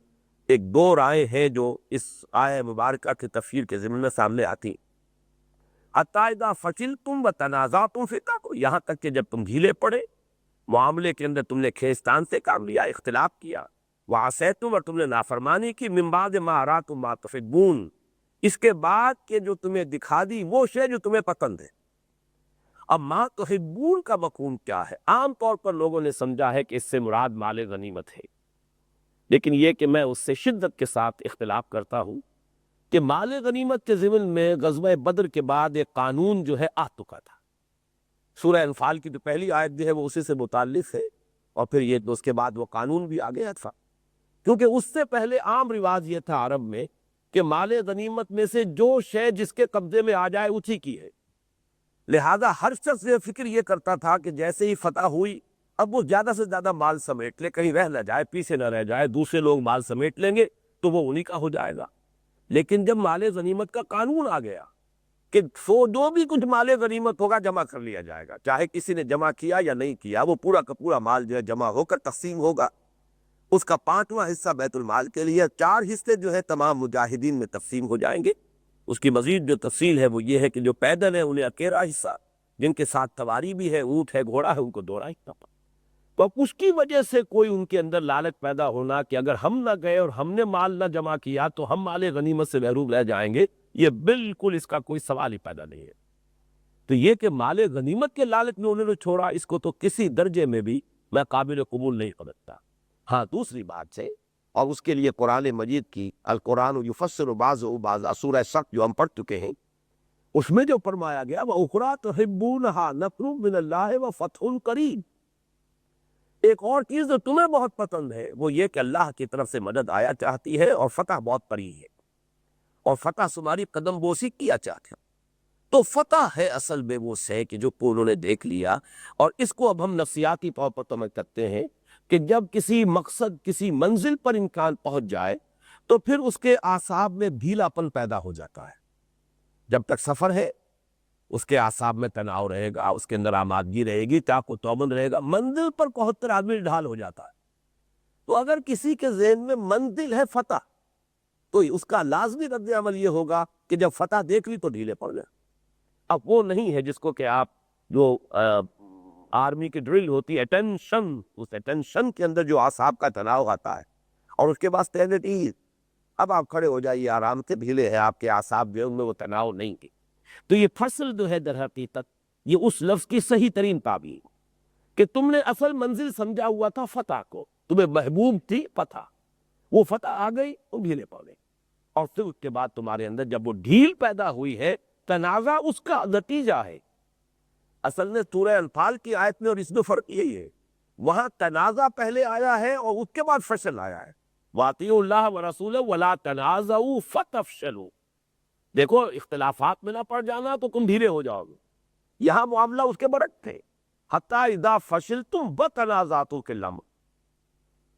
ایک 2 رائے ہیں جو اس آیہ مبارکہ کے تفسیر کے ضمن میں سامنے آتی۔ حتی اذا فشلتم وتنازعتم فی الامر، یہاں تک کہ جب تم ڈھیلے پڑے، معاملے کے اندر تم نے کھینچتان سے کام لیا، اختلاف کیا، وعصیتم، اور تم نے نافرمانی کی، من بعد ما اراکم ما تحبون، اس کے بعد کہ جو تمہیں دکھا دی وہ شے جو تمہیں پسند ہے۔ اب ما تحبون کا مفہوم کیا ہے؟ عام طور پر لوگوں نے سمجھا ہے کہ اس سے مراد مال غنیمت ہے، لیکن یہ کہ میں اس سے شدت کے ساتھ اختلاف کرتا ہوں کہ مال غنیمت کے ضمن میں غزوہ بدر کے بعد ایک قانون جو ہے آ چکا تھا۔ سورہ انفال کی جو پہلی آیت جو ہے وہ اسی سے متعلق ہے، اور پھر یہ اس کے بعد وہ قانون بھی آ گیا تھا، کیونکہ اس سے پہلے عام رواج یہ تھا عرب میں کہ مال غنیمت میں سے جو شے جس کے قبضے میں آ جائے اسی کی ہے، لہذا ہر شخص یہ فکر یہ کرتا تھا کہ جیسے ہی فتح ہوئی اب وہ زیادہ سے زیادہ مال سمیٹ لے، کہیں رہ نہ جائے، پیچھے نہ رہ جائے، دوسرے لوگ مال سمیٹ لیں گے تو وہ انہی کا ہو جائے گا۔ لیکن جب مال غنیمت کا قانون آ گیا کہ جو بھی کچھ مال غنیمت ہوگا جمع کر لیا جائے گا، چاہے کسی نے جمع کیا یا نہیں کیا، وہ پورا کا پورا مال جو ہے جمع ہو کر تقسیم ہوگا، اس کا 5واں حصہ بیت المال کے لیے، 4 حصے جو ہے تمام مجاہدین میں تقسیم ہو جائیں گے۔ اس کی مزید جو تفصیل ہے وہ یہ ہے کہ جو پیدل ہیں انہیں 13 حصہ، جن کے ساتھ سواری بھی ہے، اونٹ ہے، گھوڑا ہے، ان کو 2 حصہ۔ تو اس کی وجہ سے کوئی ان کے اندر لالچ پیدا ہونا کہ اگر ہم نہ گئے اور ہم نے مال نہ جمع کیا تو ہم مال غنیمت سے محروم رہ جائیں گے، یہ بالکل اس کا کوئی سوال ہی پیدا نہیں ہے۔ تو یہ کہ مال غنیمت کے لالچ میں انہوں نے چھوڑا، اس کو تو کسی درجے میں بھی میں قابل قبول نہیں سمجھتا۔ ہاں دوسری بات سے، اور اس کے لیے قرآن مجید کی القرآن یفسر بعضہ بعضا سورہ صف جو ہم پڑھ چکے ہیں، اس میں جو فرمایا گیا وَأُخْرَىٰ تُحِبُّونَهَا نَصْرٌ مِّنَ اللَّهِ وَفَتْحٌ قَرِیب، ایک اور چیز جو تمہیں بہت پسند ہے وہ یہ کہ اللہ کی طرف سے مدد آیا چاہتی ہے اور فتح بہت قریب ہے، اور فتح تمہاری قدم بوسی کیا چاہتے ہیں۔ تو فتح ہے اصل میں وہ سے کہ جو انہوں نے دیکھ لیا، اور اس کو اب ہم نفسیاتی طور پر سمجھ سکتے ہیں کہ جب کسی مقصد، کسی منزل پر انسان پہنچ جائے تو پھر اس کے اعصاب میں ڈھیلا پن پیدا ہو جاتا ہے۔ جب تک سفر ہے اس کے اعصاب میں تناؤ رہے گا، اس کے اندر آمادگی رہے گی، چاق و چوبند رہے گا، منزل پر پہنچ کر آدمی ڈھال ہو جاتا ہے۔ تو اگر کسی کے ذہن میں منزل ہے فتح، تو اس کا لازمی رد عمل یہ ہوگا کہ جب فتح دیکھ لی تو ڈھیلے پڑ جائیں۔ اب وہ نہیں ہے جس کو کہ آپ جو آرمی کی ڈرل ہوتی ہے اٹینشن، اس اٹینشن کے اندر جو اعصاب کا تناؤ آتا ہے، اور اس کے بعد اسٹینڈرڈ ایز، اب آپ کھڑے ہو جائیے آرام سے، ڈھیلے ہیں آپ کے اعصاب جو ہے ان میں وہ تناؤ نہیں ہے۔ تو یہ فصل جو ہے در حقیقت یہ اس لفظ کی صحیح ترین تعبیر کہ تم نے اصل منزل سمجھا ہوا تھا فتح کو، تمہیں محبوب تھی فتح، وہ فتح آ گئی تم ڈھیلے پڑ گئے، اور پھر اس کے بعد تمہارے اندر جب وہ ڈھیل پیدا ہوئی ہے، تنازع اس کا نتیجہ ہے۔ اصل میں سورہ انفال کی آیت میں اور اس میں فرق یہی ہے، وہاں تنازع پہلے آیا ہے اور اس کے بعد فصل آیا ہے، وَأَطِیعُوا اللَّهَ وَرَسُولَهُ وَلَا تَنَازَعُوا فَتَفْشَلُوا۔ دیکھو اختلافات میں نہ پڑ جانا تو تم ڈھیلے ہو جاؤ گے، یہاں معاملہ اس کے برعکس تھے، حَتَّىٰ إِذَا فَشِلْتُمْ وَتَنَازَعْتُمْ فِي الْأَمْرِ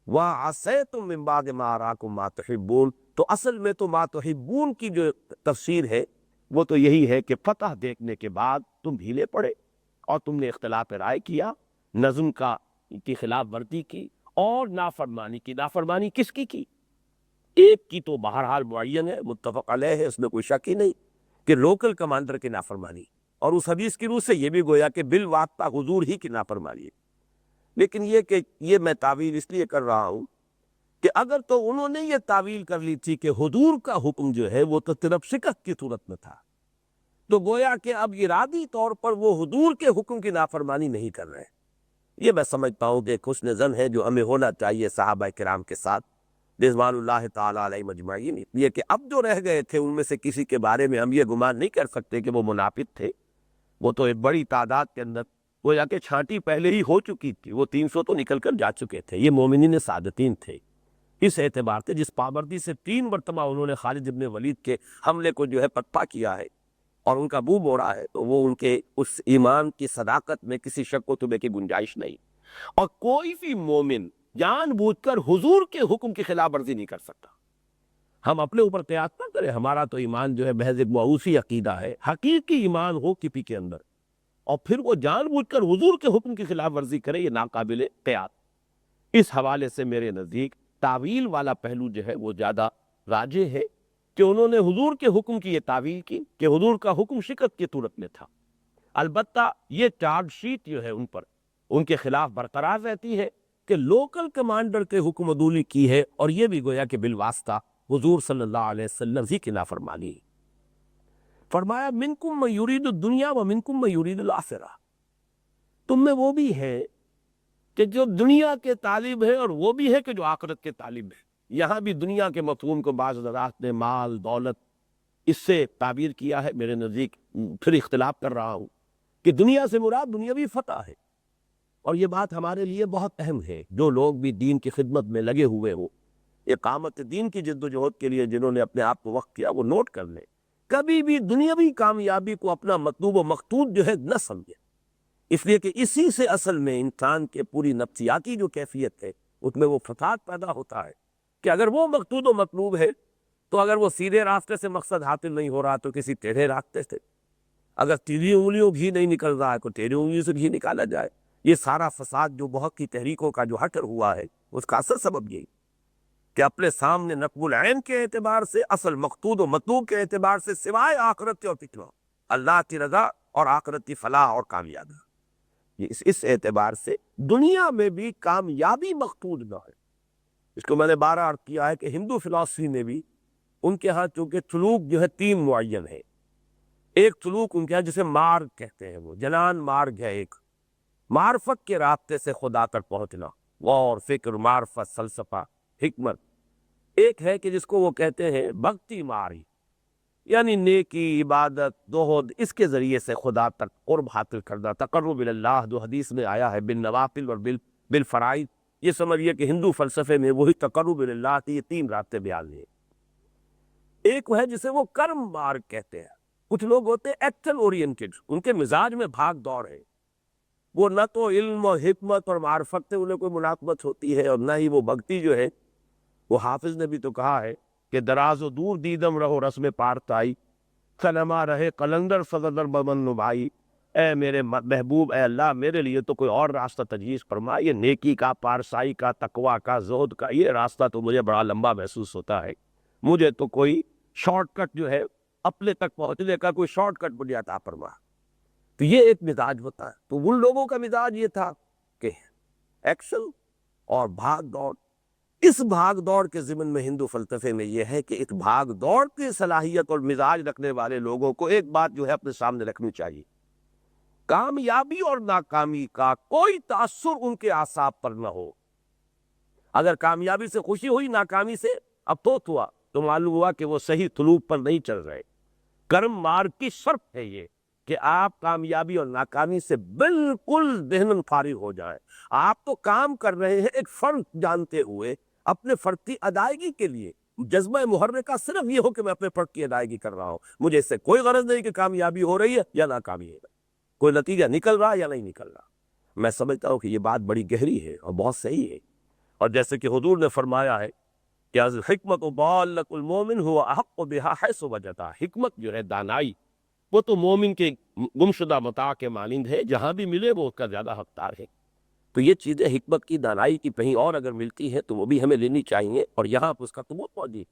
وَعَصَيْتُمْ مِنْ بَعْدِ مَا أَرَاكُمْ مَا تُحِبُّونَ۔ تو اصل میں تو ما تحبون کی جو تفسیر ہے وہ تو یہی ہے کہ فتح دیکھنے کے بعد تم ڈھیلے پڑے اور تم نے اختلاف رائے کیا، نظم کی خلاف ورزی کی اور نافرمانی کی۔ نافرمانی کس کی؟ ایک کی تو بہرحال معین ہے، متفق علیہ ہے، اس میں کوئی شک ہی نہیں کہ لوکل کمانڈر کی نافرمانی، اور اس حدیث کی روح سے یہ بھی گویا کہ بالواسطہ حضور ہی کی نافرمانی ہے۔ لیکن یہ کہ یہ میں تعویل اس لیے کر رہا ہوں کہ اگر تو انہوں نے یہ تعویل کر لی تھی کہ حضور کا حکم جو ہے وہ تو صرف شکست کی صورت میں تھا، تو گویا کہ اب ارادی طور پر وہ حضور کے حکم کی نافرمانی نہیں کر رہے۔ یہ میں سمجھتا ہوں کہ ایک حسن ظن ہے جو ہمیں ہونا چاہیے صحابہ کرام کے ساتھ رضوان اللہ تعالیٰ علیہ مجمعین، اس لیے کہ اب جو رہ گئے تھے ان میں سے کسی کے بارے میں ہم یہ گمان نہیں کر سکتے کہ وہ منافق تھے، وہ تو ایک بڑی تعداد کے اندر وہ جا کے چھانٹی پہلے ہی ہو چکی تھی، وہ 300 تو نکل کر جا چکے تھے، یہ مومنین صادقین تھے۔ اس اعتبار سے جس پابندی سے 3 مرتبہ انہوں نے خالد ابن ولید کے حملے کو جو ہے پتپا کیا ہے اور ان کا بو بوڑا ہے، تو وہ ان کے اس ایمان کی صداقت میں کسی شک و شبہے کی گنجائش نہیں، اور کوئی بھی مومن جان بوجھ کر حضور کے حکم کی خلاف ورزی نہیں کر سکتا۔ ہم اپنے اوپر قیاس نہ کریں، ہمارا تو ایمان جو ہے محض ایک معوثی عقیدہ ہے، حقیقی ایمان ہو کسی کے اندر اور پھر وہ جان بوجھ کر حضور کے حکم کی خلاف ورزی کرے، یہ ناقابل قیاس۔ اس حوالے سے میرے نزدیک تعویل والا پہلو جو ہے وہ زیادہ راجح ہے کہ انہوں نے حضور کے حکم کی یہ تعویل کی کہ حضور کا حکم شکست کی صورت میں تھا۔ البتہ یہ چارج شیٹ جو ہے ان پر ان کے خلاف برقرار رہتی ہے کہ لوکل کمانڈر کے حکم عدولی کی ہے، اور یہ بھی گویا کہ بالواسطہ حضور صلی اللہ علیہ وسلم ہی کی نافرمانی۔ فرمایا منکم من یرید الدنیا و منکم من یرید الآخرہ، تم میں وہ بھی ہے کہ جو دنیا کے طالب ہے اور وہ بھی ہے کہ جو آخرت کے طالب ہے۔ یہاں بھی دنیا کے مفہوم کو بعض حضرات نے مال دولت اس سے تعبیر کیا ہے، میرے نزدیک پھر اختلاف کر رہا ہوں کہ دنیا سے مراد دنیاوی فتح ہے، اور یہ بات ہمارے لیے بہت اہم ہے۔ جو لوگ بھی دین کی خدمت میں لگے ہوئے ہوں، اقامت دین کی جد و جہد کے لیے جنہوں نے اپنے آپ کو وقف کیا، وہ نوٹ کر لیں، کبھی بھی دنیاوی کامیابی کو اپنا مطلوب و مقصود جو ہے نہ سمجھے، اس لیے کہ اسی سے اصل میں انسان کے پوری نفسیاتی جو کیفیت ہے اس میں وہ فساد پیدا ہوتا ہے کہ اگر وہ مقصود و مطلوب ہے تو اگر وہ سیدھے راستے سے مقصد حاصل نہیں ہو رہا تو کسی ٹیڑھے راستے سے، اگر تیرھی انگلیوں گھی نہیں نکل رہا ہے تو ٹیڑھی انگلیوں سے گھی نکالا جائے۔ یہ سارا فساد جو بہت کی تحریکوں کا جو حشر ہوا ہے اس کا اصل سبب یہی کہ اپنے سامنے نقب العین کے اعتبار سے، اصل مقصود و مطلوب کے اعتبار سے، سوائے آخرت اور فکر اللہ کی رضا اور آخرت کی فلاح اور کامیابی، یہ اس اعتبار سے دنیا میں بھی کامیابی مقصود نہ ہے۔ اس کو میں نے بار عرض کیا ہے کہ ہندو فلسفی میں بھی ان کے ہاں چونکہ سلوک جو ہے 3 معین ہے۔ ایک سلوک ان کے ہاں جسے مارگ کہتے ہیں، وہ جنان مارگ ہے، ایک معرفت کے راستے سے خدا تک پہنچنا، غور فکر معرفت فلسفہ حکمت۔ ایک ہے کہ جس کو وہ کہتے ہیں بھکتی مارگ، یعنی نیکی عبادت دوہد، اس کے ذریعے سے خدا تک قرب حاصل کرنا، تقرب اللہ، جو حدیث میں آیا ہے بالنوافل اور بالفرائض۔ یہ سمجھیے کہ ہندو فلسفے میں وہی تقرب اللہ کے یہ 3 راستے بیان ہیں۔ ایک وہ ہے جسے وہ کرم مارگ کہتے ہیں، کچھ لوگ ہوتے ہیں ایکشن اورینٹڈ، ان کے مزاج میں بھاگ دوڑ ہے، وہ نہ تو علم اور حکمت اور معرفت سے انہیں کوئی مناسبت ہوتی ہے اور نہ ہی وہ بھکتی جو ہے۔ وہ حافظ نے بھی تو کہا ہے کہ دراز و دور دیدم رہو رسم پارتائی، سنما رہے قلندر صدر بمن بھائی۔ اے میرے محبوب، اے اللہ میرے لیے تو کوئی اور راستہ تجویز فرما، یہ نیکی کا، پارسائی کا، تقوی کا، زہد کا، یہ راستہ تو مجھے بڑا لمبا محسوس ہوتا ہے، مجھے تو کوئی شارٹ کٹ جو ہے اپنے تک پہنچنے کا کوئی شارٹ کٹ مجھے عطا فرما۔ تو یہ ایک مزاج ہوتا ہے۔ تو ان لوگوں کا مزاج یہ تھا کہ ایکشن اور بھاگ دوڑ، اس بھاگ دوڑ کے ضمن میں ہندو فلسفے میں یہ ہے کہ اس بھاگ دوڑ کی صلاحیت اور مزاج رکھنے والے لوگوں کو ایک بات جو ہے اپنے سامنے رکھنی چاہیے، کامیابی اور ناکامی کا کوئی تاثر ان کے اعصاب پر نہ ہو۔ اگر کامیابی سے خوشی ہوئی، ناکامی سے افسوس ہوا، تو معلوم ہوا کہ وہ صحیح سلوک پر نہیں چل رہے۔ کرم مار کی شرط ہے یہ کہ آپ کامیابی اور ناکامی سے بالکل ذہناً فارغ ہو جائیں۔ آپ تو کام کر رہے ہیں ایک فرض جانتے ہوئے، اپنے فرض کی ادائیگی کے لیے۔ جذبہ محرکہ صرف یہ ہو کہ میں اپنے فرض کی ادائیگی کر رہا ہوں، مجھے اس سے کوئی غرض نہیں کہ کامیابی ہو رہی ہے یا ناکامی ہے، کوئی نتیجہ نکل رہا یا نہیں نکل رہا۔ میں سمجھتا ہوں کہ یہ بات بڑی گہری ہے اور بہت صحیح ہے، اور جیسے کہ حضور نے فرمایا ہے کہ الحکمت ضالۃ المومن هو احق بها حیث وجدها، حکمت جو ہے، دانائی، وہ تو مومن کے گمشدہ متاع کے مانند ہے، جہاں بھی ملے وہ اس کا زیادہ حقدار ہے۔ تو یہ چیزیں حکمت کی، دانائی کی کہیں اور اگر ملتی ہیں تو وہ بھی ہمیں لینی چاہیے، اور یہاں پر اس کا ثبوت موجود ہے۔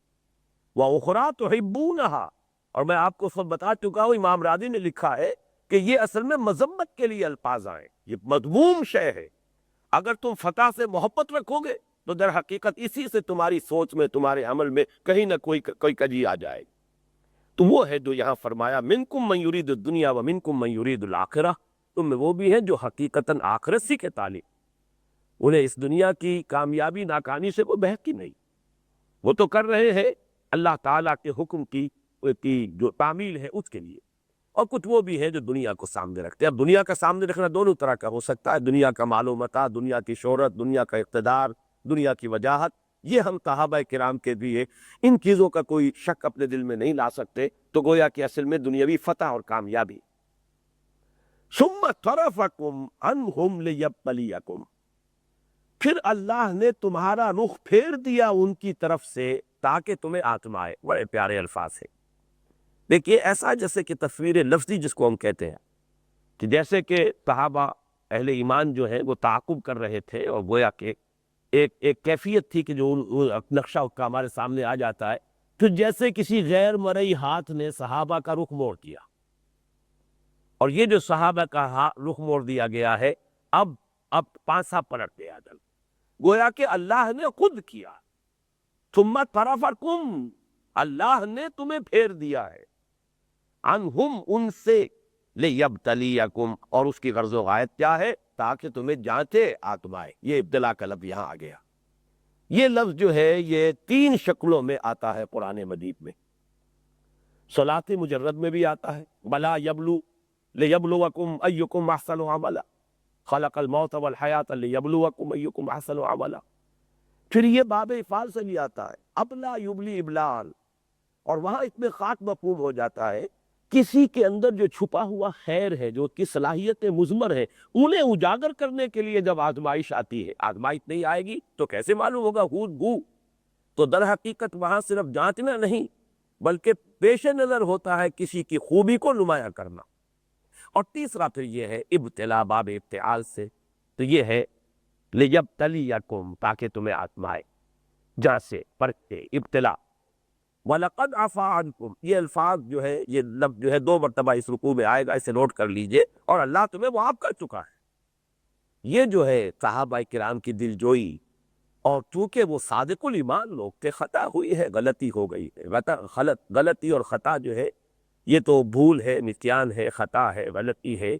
وَأُخْرَىٰ تُحِبُّونَهَا، اور میں آپ کو سب بتا چکا ہوں، امام راضی نے لکھا ہے کہ یہ اصل میں مذمت کے لیے الفاظ آئے، یہ مذموم شے ہے۔ اگر تم فتح سے محبت رکھو گے تو در حقیقت اسی سے تمہاری سوچ میں، تمہارے عمل میں کہیں نہ کوئی کجی آ جائے۔ تو وہ ہے جو یہاں فرمایا منکم من یرید الدنیا و منکم من یرید الآخرہ، تم میں وہ بھی ہیں جو حقیقتاً آخرت سیکھے تعلیم، انہیں اس دنیا کی کامیابی ناکامی سے وہ بحث نہیں، وہ تو کر رہے ہیں اللہ تعالیٰ کے حکم کی جو تعمیل ہے اس کے لیے۔ اور کچھ وہ بھی ہے جو دنیا کو سامنے رکھتے ہیں۔ اب دنیا کا سامنے رکھنا دونوں طرح کا ہو سکتا ہے، دنیا کا مال و متاع، دنیا کی شہرت، دنیا کا اقتدار، دنیا کی وجاہت۔ یہ ہم صحابہ کرام کے لیے ان چیزوں کا کوئی شک اپنے دل میں نہیں لا سکتے، تو گویا کہ اصل میں دنیاوی فتح اور کامیابی۔ ثم صرفکم عنہم لیبتلیکم، پھر اللہ نے تمہارا رخ پھیر دیا ان کی طرف سے تاکہ تمہیں آزمائے۔ بڑے پیارے الفاظ ہیں۔ دیکھیے، ایسا جیسے کہ تصویر لفظی جس کو ہم کہتے ہیں، کہ جیسے کہ صحابہ اہل ایمان جو ہیں وہ تعاقب کر رہے تھے، اور گویا کہ ایک کیفیت تھی کہ جو نقشہ اس کا ہمارے سامنے آ جاتا ہے، پھر جیسے کسی غیر مرئی ہاتھ نے صحابہ کا رخ موڑ دیا، اور یہ جو صحابہ کا رخ موڑ دیا گیا ہے، اب پانسا پلٹ گیا دل، گویا کہ اللہ نے خود کیا۔ ثم صرفکم، اللہ نے تمہیں پھیر دیا ہے، عنہم، ان سے، لیبتلیکم، اور اس کی غرض و غایت کیا ہے؟ تاکہ تمہیں جانچے، آزمائے۔ یہ ابتلا کا لفظ یہاں آ گیا۔ یہ لفظ جو ہے یہ 3 شکلوں میں آتا ہے قرآن مجید میں۔ صلاۃ مجرد میں بھی آتا ہے، بلا یبلو لیبلوکم ایکم احسن عملا، خلق الموت والحیات لیبلوکم ایکم احسن عملا۔ پھر یہ باب افعال سے بھی آتا ہے، ابلا یبلی ابلال، اور وہاں اس میں خاص مفہوم ہو جاتا ہے کسی کے اندر جو چھپا ہوا خیر ہے، جو کی صلاحیت مضمر ہے، انہیں اجاگر کرنے کے لیے جب آزمائش آتی ہے، آزمائش نہیں آئے گی تو کیسے معلوم ہوگا ہود گو؟ تو در حقیقت وہاں صرف جانچنا نہیں بلکہ پیش نظر ہوتا ہے کسی کی خوبی کو نمایاں کرنا۔ اور تیسرا پھر یہ ہے ابتلا، باب ابتعال سے، تو یہ ہے لیبتلیکم، تاکہ تمہیں آزمائے، جانچے، پرکھے، ابتلا۔ وَلَقَدْ عَفَا عَنْكُمْ، یہ الفاظ جو ہے، یہ لفظ جو ہے 2 مرتبہ اس رکوع میں آئے گا، اسے نوٹ کر لیجئے، اور اللہ تمہیں معاف کر چکا ہے۔ یہ جو ہے صحابہ کرام کی دل جوئی، اور چونکہ وہ صادق الایمان لوگ تھے، خطا ہوئی ہے، غلطی ہو گئی ہے، غلطی اور خطا جو ہے یہ تو بھول ہے، نسیان ہے، خطا ہے، غلطی ہے۔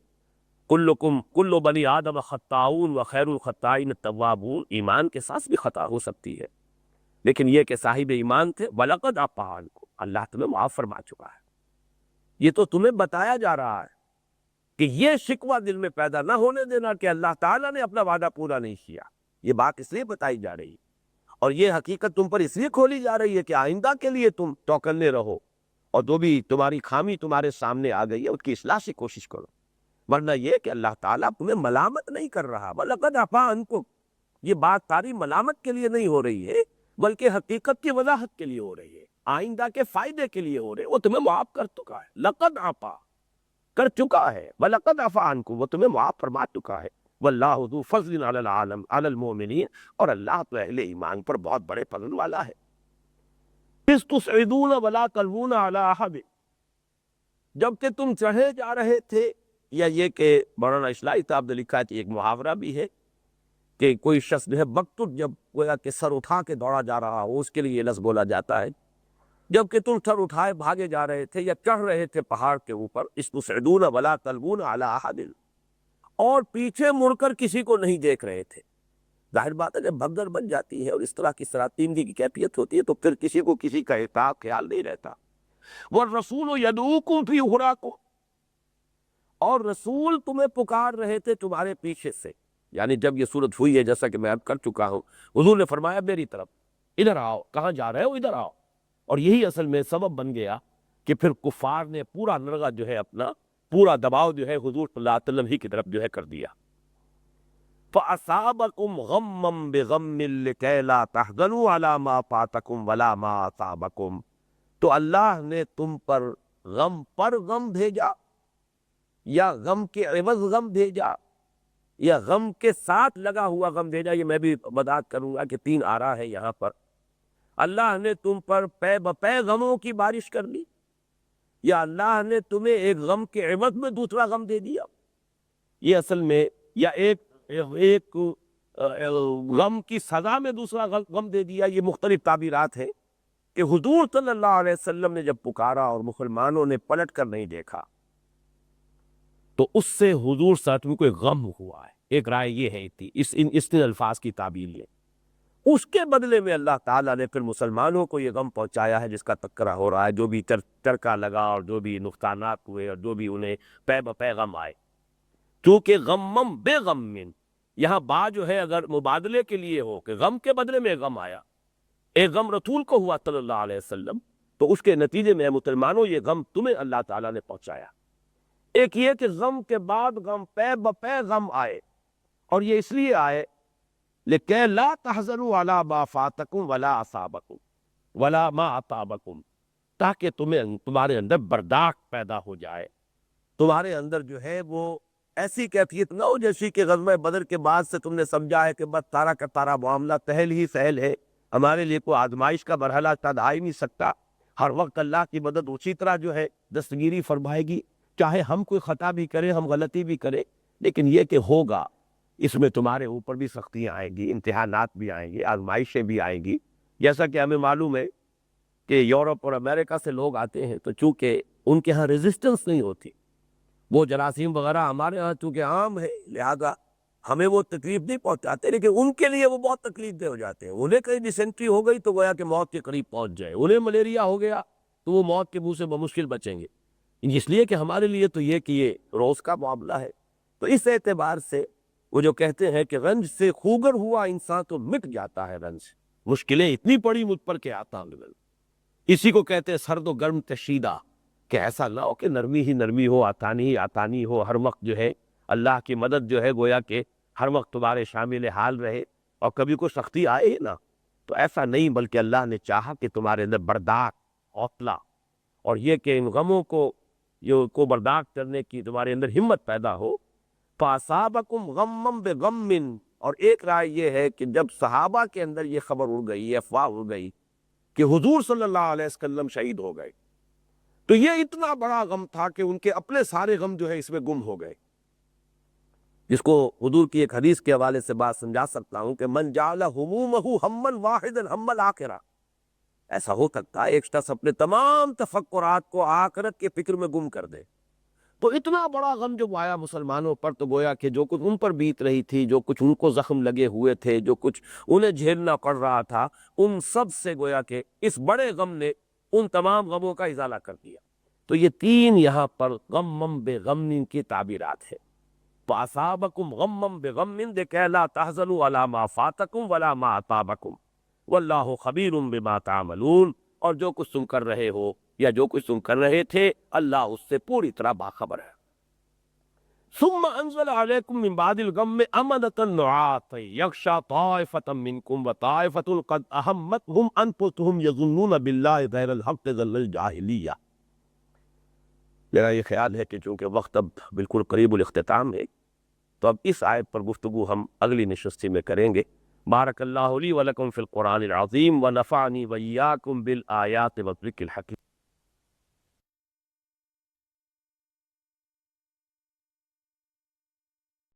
کل بنی آدم خطاؤون وخیر الخطائین التوابون، ایمان کے ساتھ بھی خطا ہو سکتی ہے، لیکن یہ کہ صاحب ایمان تھے۔ وَلَقَدْ عَفَا عَنْكُمْ، اللہ تمہیں معاف فرما چکا ہے۔ یہ تو تمہیں بتایا جا رہا ہے کہ یہ شکوہ دل میں پیدا نہ ہونے دینا کہ اللہ تعالیٰ نے اپنا وعدہ پورا نہیں کیا۔ یہ بات اس لیے بتائی جا رہی ہے، اور یہ حقیقت تم پر اس لیے کھولی جا رہی ہے کہ آئندہ کے لیے تم چوکنے رہو، اور جو بھی تمہاری خامی تمہارے سامنے آ گئی ہے اس کی اصلاح کی کوشش کرو، ورنہ یہ کہ اللہ تعالیٰ تمہیں ملامت نہیں کر رہا۔ وَلَقَدْ عَفَا عَنْكُمْ، یہ بات ساری ملامت کے لیے نہیں ہو رہی ہے بلکہ حقیقت کی وضاحت کے لیے ہو رہی ہے، آئندہ کے فائدے کے لیے ہو رہی ہے۔ وہ تمہیں معاف کر چکا ہے، لقد عفا کر چکا ہے، وَلَقَدْ عَفَا عَنْكُمْ، وہ تمہیں معاف فرما چکا ہے۔ وَاللَّهُ ذُو فَضْلٍ عَلَى الْعَالَمِ عَلَى الْمُؤْمِنِينَ، اور اللہ تو اہل ایمان پر بہت بڑے فضل والا ہے۔ إِذْ تُصْعِدُونَ وَلَا تَلْوُونَ عَلَىٰ أَحَدٍ، جبکہ تم چڑھے جا رہے تھے، یا یہ کہ مولانا اصلاحی صاحب نے لکھا ہے کہ ایک محاورہ بھی ہے کہ کوئی شخص جو ہے بکتر جب گویا کہ سر اٹھا کے دوڑا جا رہا ہو اس کے لیے یہ لفظ بولا جاتا ہے، جبکہ تم سر اٹھائے بھاگے جا رہے تھے یا چڑھ رہے تھے پہاڑ کے اوپر، استصعدون ولا تلوون علی احد، اور پیچھے مڑ کر کسی کو نہیں دیکھ رہے تھے۔ ظاہر بات ہے جب بھگدڑ بن جاتی ہے اور اس طرح کی سراتیندگی کی کیفیت ہوتی ہے تو پھر کسی کو کسی کا احتیاط خیال نہیں رہتا۔ والرسول یدعوکم فی اخراکم، اور رسول تمہیں پکار رہے تھے تمہارے پیچھے سے، یعنی جب یہ صورت ہوئی ہے جیسا کہ میں عرض کر چکا ہوں، حضور نے فرمایا میری طرف ادھر آؤ، کہاں جا رہے ہو ادھر آؤ، اور یہی اصل میں سبب بن گیا کہ پھر کفار نے پورا نرغہ جو ہے اپنا پورا دباؤ جو ہے حضور صلی اللہ علیہ وسلم ہی کی طرف جو ہے کر دیا۔ فَأَصَابَكُمْ غَمًّا بِغَمٍّ لِكَيْ لَا تَحْزَنُوا عَلَىٰ مَا فَاتَكُمْ وَلَا مَا أَصَابَكُمْ، تو اللہ نے تم پر غم بھیجا، یا غم کے عوض غم بھیجا، یا غم کے ساتھ لگا ہوا غم بھیجا، یہ میں بھی وضاحت کروں گا کہ تین آرا ہے یہاں پر۔ اللہ نے تم پر پے بپے غموں کی بارش کر لی، یا اللہ نے تمہیں ایک غم کے عوض میں دوسرا غم دے دیا، یہ اصل میں، یا ایک غم کی سزا میں دوسرا غم دے دیا، یہ مختلف تعبیرات ہیں کہ حضور صلی اللہ علیہ وسلم نے جب پکارا اور مسلمانوں نے پلٹ کر نہیں دیکھا تو اس سے حضور صلی اللہ علیہ وسلم کو ایک غم ہوا ہے، ایک رائے یہ ہے تھی، اس الفاظ کی تعبیر یہ، اس کے بدلے میں اللہ تعالیٰ نے پھر مسلمانوں کو یہ غم پہنچایا ہے جس کا تذکرہ ہو رہا ہے، جو بھی چرکا لگا اور جو بھی نقصانات ہوئے اور جو بھی انہیں پے بپے غم آئے، کیونکہ غمم بے غم، یہاں با جو ہے اگر مبادلے کے لیے ہو کہ غم کے بدلے میں غم آیا، ایک غم رسول کو ہوا صلی اللہ علیہ وسلم، تو اس کے نتیجے میں مسلمانوں یہ غم تمہیں اللہ تعالیٰ نے پہنچایا۔ ایک یہ کہ غم کے بعد غم، پے بپے غم آئے، اور یہ اس لیے آئے لِكَيْ لَا تَحْزَنُوا عَلَىٰ مَا فَاتَكُمْ وَلَا أَصَابَكُمْ وَلَا مَا أَصَابَكُمْ، تاکہ تمہارے اندر برداشت پیدا ہو جائے، تمہارے اندر جو ہے وہ ایسی کیفیت نہ ہو جیسی کہ غزوہ بدر کے بعد سے تم نے سمجھا ہے کہ بس سارا کا سارا معاملہ سہل ہی سہل ہے، ہمارے لیے کوئی آزمائش کا مرحلہ شاید آ ہی نہیں سکتا، ہر وقت اللہ کی مدد اسی طرح جو ہے دستگیری فرمائے گی، چاہے ہم کوئی خطا بھی کریں، ہم غلطی بھی کریں، لیکن یہ کہ ہوگا، اس میں تمہارے اوپر بھی سختیاں آئیں گی، امتحانات بھی آئیں گی، آزمائشیں بھی آئیں گی، جیسا کہ ہمیں معلوم ہے کہ یورپ اور امریکہ سے لوگ آتے ہیں تو چونکہ ان کے ہاں ریزسٹنس نہیں ہوتی، وہ جراثیم وغیرہ ہمارے ہاں چونکہ عام ہے لہذا ہمیں وہ تکلیف نہیں پہنچاتے، لیکن ان کے لیے وہ بہت تکلیف دہ ہو جاتے ہیں، انہیں کہیں ڈیسینٹری ہو گئی تو گویا کہ موت کے قریب پہنچ جائے، انہیں ملیریا ہو گیا تو وہ موت کے منہ سے بمشکل بچیں گے، اس لیے کہ ہمارے لیے تو یہ کہ یہ روز کا معاملہ ہے۔ تو اس اعتبار سے وہ جو کہتے ہیں کہ رنج سے خوگر ہوا انسان تو مٹ جاتا ہے رنج، مشکلیں اتنی پڑی مجھ پر کہ آتا ہوں، اسی کو کہتے ہیں سرد و گرم تشیدہ، کہ ایسا نہ ہو کہ نرمی ہی نرمی ہو، آسانی ہی آسانی ہو، ہر وقت جو ہے اللہ کی مدد جو ہے گویا کہ ہر وقت تمہارے شامل حال رہے اور کبھی کوئی سختی آئے ہی نہ، تو ایسا نہیں، بلکہ اللہ نے چاہا کہ تمہارے اندر برداشت، حوصلہ، اور یہ کہ ان غموں کو برداشت کرنے کی تمہارے اندر ہمت پیدا ہو۔ فَأَصَابَكُمْ غَمًّا بِغَمٍّ، اور ایک رائے یہ ہے کہ جب صحابہ کے اندر یہ خبر اڑ گئی، یہ افواہ اڑ گئی کہ حضور صلی اللہ علیہ وسلم شہید ہو گئے، تو یہ اتنا بڑا غم تھا کہ ان کے اپنے سارے غم جو ہے اس میں گم ہو گئے، جس کو حضور کی ایک حدیث کے حوالے سے بات سمجھا سکتا ہوں کہ من جعل ہمومہ ہما واحدا ہم الآخرہ، ایسا ہو سکتا ہے ایک شخص اپنے تمام تفکرات کو آخرت کے فکر میں گم کر دے، تو اتنا بڑا غم جب آیا مسلمانوں پر تو گویا کہ جو کچھ ان پر بیت رہی تھی، جو کچھ ان کو زخم لگے ہوئے تھے، جو کچھ انہیں جھیلنا پڑ رہا تھا، ان سب سے گویا کہ اس بڑے غم نے ان تمام غموں کا ازالہ کر دیا۔ تو یہ تین یہاں پر غمم بے غم کی تعبیرات ہیں۔ فَأَصَابَكُمْ غَمًّا بِغَمٍّ لِكَيْ لَا تَحْزَنُوا عَلَىٰ مَا فَاتَكُمْ وَلَا مَا أَصَابَكُمْ وَاللَّهُ خَبِيرٌ بِمَا تَعْمَلُونَ، اور جو کچھ تم کر رہے ہو یا جو کچھ تم کر رہے تھے اللہ اس سے پوری طرح باخبر ہے۔ ثم انزل علیکم من بعد الغم امنة نعاسا یغشی طائفة منکم وطائفة قد اہمتهم انفسهم یظنون باللہ غیر الحق ظن الجاہلیہ۔ میرا یہ خیال ہے کہ چونکہ وقت اب بالکل قریب الاختتام ہے تو اب اس آیت پر گفتگو ہم اگلی نشستی میں کریں گے۔ بارک اللہ لی ولکم فی القرآن العظیم ونفعنی وإیاکم بالآیات والذکر الحکیم۔